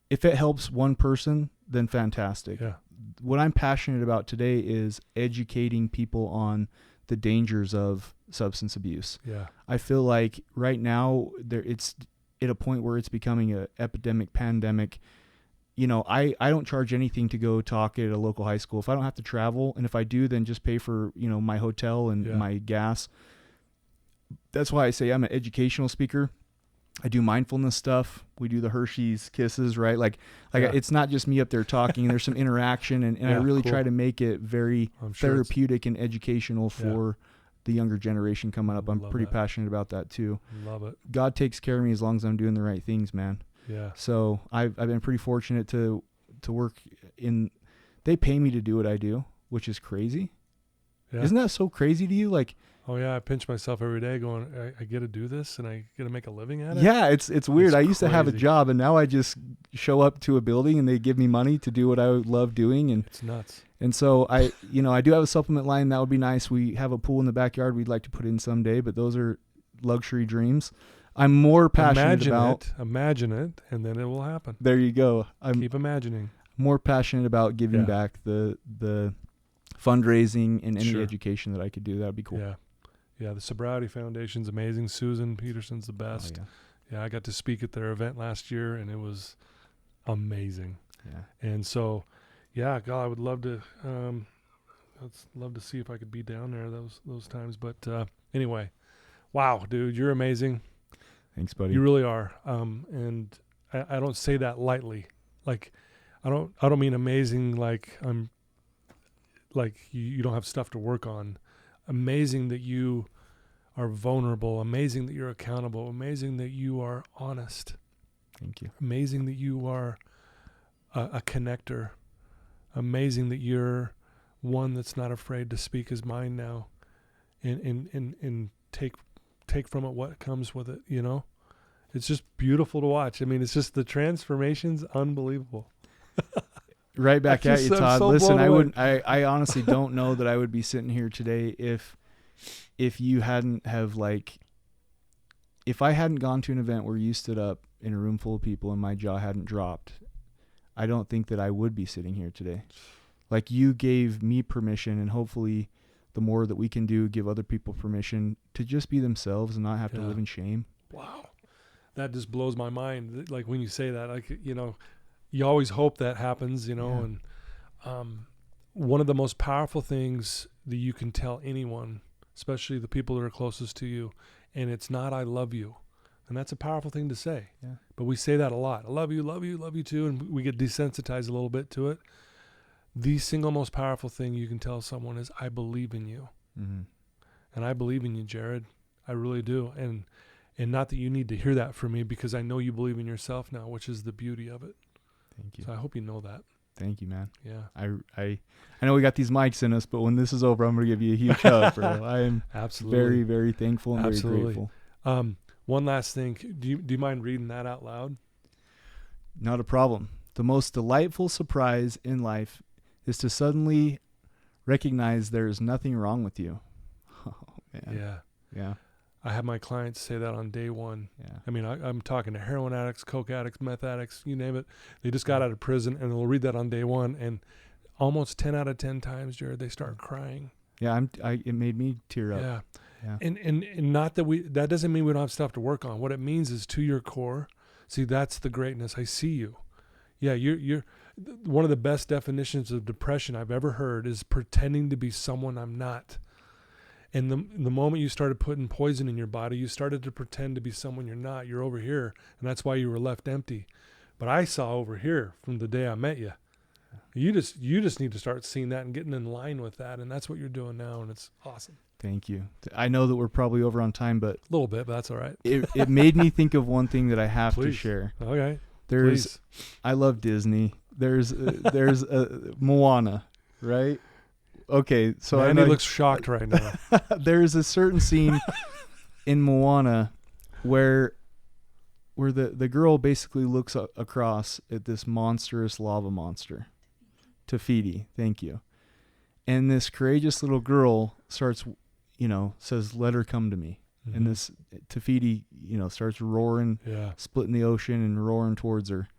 If it helps one person, then fantastic. Yeah. What I'm passionate about today is educating people on the dangers of substance abuse. Yeah. I feel like right now it's at a point where it's becoming an epidemic, pandemic. I don't charge anything to go talk at a local high school. If I don't have to travel, and if I do, then just pay for, my hotel and my gas. That's why I say I'm an educational speaker. I do mindfulness stuff. We do the Hershey's Kisses, right? It's not just me up there talking. There's some interaction, and I really try to make it very therapeutic and educational for the younger generation coming up. I'm pretty passionate about that too. Love it. God takes care of me as long as I'm doing the right things, man. Yeah. So I've been pretty fortunate to work in. They pay me to do what I do, which is crazy. Yeah. Isn't that so crazy to you? Oh yeah, I pinch myself every day going, I get to do this and I get to make a living at it. Yeah, it's weird. I used to have a job, and now I just show up to a building and they give me money to do what I love doing, and it's nuts. And so I do have a supplement line. That would be nice. We have a pool in the backyard we'd like to put in someday, but those are luxury dreams. I'm more passionate Imagine it, and then it will happen. There you go. Keep imagining. More passionate about giving back the fundraising and any education that I could do. That would be cool. Yeah, the Sobriety Foundation's amazing. Susan Peterson's the best. Oh, Yeah, I got to speak at their event last year, and it was amazing. yeah. And so, yeah, God, I would love to. I'd love to see if I could be down there those times. But anyway, wow, dude, you're amazing. Thanks, buddy. You really are. And I don't say that lightly. Like, I don't mean amazing. Like I'm. Like you don't have stuff to work on. Amazing that you are vulnerable. Amazing that you're accountable. Amazing that you are honest. Thank you. Amazing that you are a connector. Amazing that you're one that's not afraid to speak his mind now, and take from it what comes with it. You know, it's just beautiful to watch. I mean, it's just the transformation's unbelievable. Right back at you, I'm Todd. so Listen, blown I I honestly don't know that I would be sitting here today if you hadn't have if I hadn't gone to an event where you stood up in a room full of people and my jaw hadn't dropped. I don't think that I would be sitting here today. Like, you gave me permission, and hopefully the more that we can do, give other people permission to just be themselves and not have to live in shame. Wow. That just blows my mind. Like, when you say that, like, you know, you always hope that happens, you know, and one of the most powerful things that you can tell anyone, especially the people that are closest to you, and it's not "I love you," and that's a powerful thing to say. Yeah. But we say that a lot. I love you, love you, love you too, and we get desensitized a little bit to it. The single most powerful thing you can tell someone is, "I believe in you," and I believe in you, Jared. I really do, and not that you need to hear that from me, because I know you believe in yourself now, which is the beauty of it. Thank you. So I hope you know that. Thank you, man. Yeah. I know we got these mics in us, but when this is over, I'm going to give you a huge hug, bro. I am absolutely very, very thankful and very grateful. One last thing. Do you mind reading that out loud? Not a problem. The most delightful surprise in life is to suddenly recognize there is nothing wrong with you. Oh, man. Yeah. Yeah. I have my clients say that on day one. Yeah. I mean, I'm talking to heroin addicts, coke addicts, meth addicts, you name it. They just got out of prison, and they'll read that on day one, and almost 10 out of 10 times, Jared, they start crying. Yeah, it made me tear up. Yeah. Yeah. And not that that doesn't mean we don't have stuff to work on. What it means is, to your core, see, that's the greatness. I see you. Yeah, you're one of the best definitions of depression I've ever heard is pretending to be someone I'm not. And the moment you started putting poison in your body, you started to pretend to be someone you're not. You're over here, and that's why you were left empty. But I saw over here from the day I met you. You just need to start seeing that and getting in line with that, and that's what you're doing now, and it's awesome. Thank you. I know that we're probably over on time, but A little bit, but that's all right. it made me think of one thing that I have to share. Okay. Please. I love Disney. There's Moana, right? Okay, so Andy looks shocked right now. There's a certain scene in Moana where the girl basically looks across at this monstrous lava monster. Tafiti, thank you. And this courageous little girl starts, says, "Let her come to me." Mm-hmm. And this Tafiti, starts roaring, splitting the ocean and roaring towards her.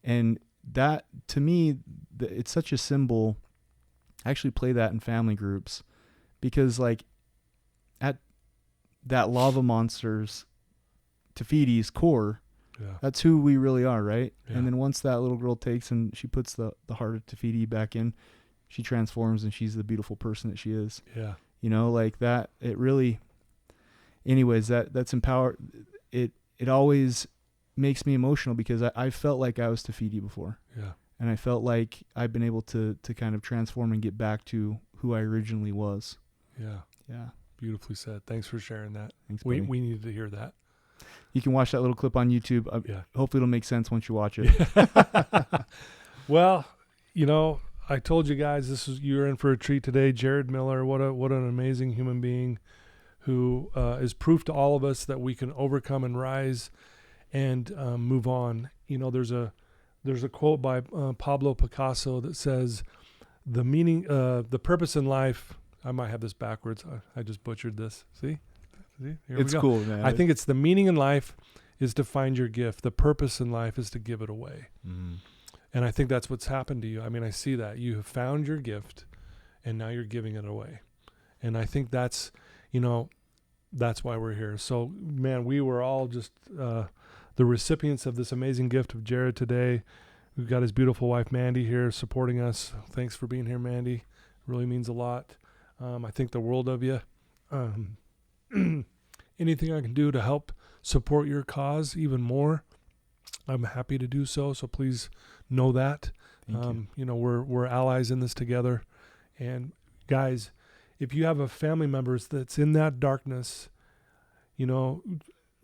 And that, to me, it's such a symbol. I actually play that in family groups because, like, at that lava monster's, Tafiti's core, that's who we really are, right? Yeah. And then once that little girl takes and she puts the heart of Tafiti back in, she transforms and she's the beautiful person that she is. Yeah. Like that, it really, anyways, that's empowered. It always makes me emotional because I felt like I was Tafiti before. Yeah. And I felt like I've been able to kind of transform and get back to who I originally was. Yeah. Yeah. Beautifully said. Thanks for sharing that. Thanks, buddy. We needed to hear that. You can watch that little clip on YouTube. Hopefully it'll make sense once you watch it. Well, I told you guys you're in for a treat today. Jared Miller, what an amazing human being who is proof to all of us that we can overcome and rise and move on. There's a quote by Pablo Picasso that says, the purpose in life, I might have this backwards. I just butchered this. See? Here it's we go. Cool, man. I think it's the meaning in life is to find your gift. The purpose in life is to give it away. Mm. And I think that's what's happened to you. I mean, I see that. You have found your gift, and now you're giving it away. And I think that's, that's why we're here. So, man, we were all just the recipients of this amazing gift of Jared today. We've got his beautiful wife, Mandy, here supporting us. Thanks for being here, Mandy. It really means a lot. I think the world of you. Anything I can do to help support your cause even more, I'm happy to do so. So please know that. You know, we're allies in this together. And guys, if you have a family member that's in that darkness, you know,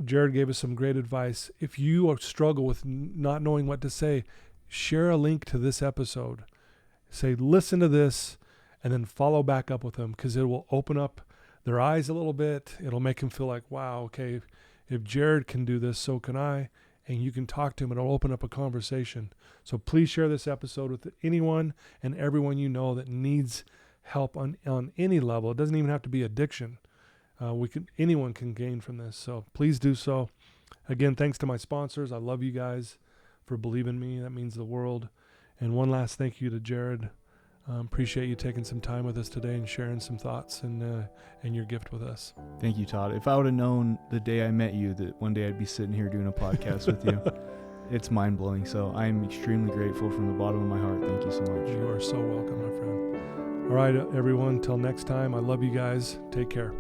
Jared gave us some great advice. If you struggle with not knowing what to say, share a link to this episode. Say, listen to this, and then follow back up with them, because it will open up their eyes a little bit. It'll make them feel like, wow, okay, if Jared can do this, so can I. And you can talk to him, and it'll open up a conversation. So please share this episode with anyone and everyone you know that needs help on any level. It doesn't even have to be addiction. Anyone can gain from this. So please do so. Again, thanks to my sponsors. I love you guys for believing me. That means the world. And one last thank you to Jared. Appreciate you taking some time with us today and sharing some thoughts and your gift with us. Thank you, Todd. If I would have known the day I met you that one day I'd be sitting here doing a podcast with you, it's mind-blowing. So I'm extremely grateful from the bottom of my heart. Thank you so much. You are so welcome, my friend. All right, everyone. Till next time, I love you guys. Take care.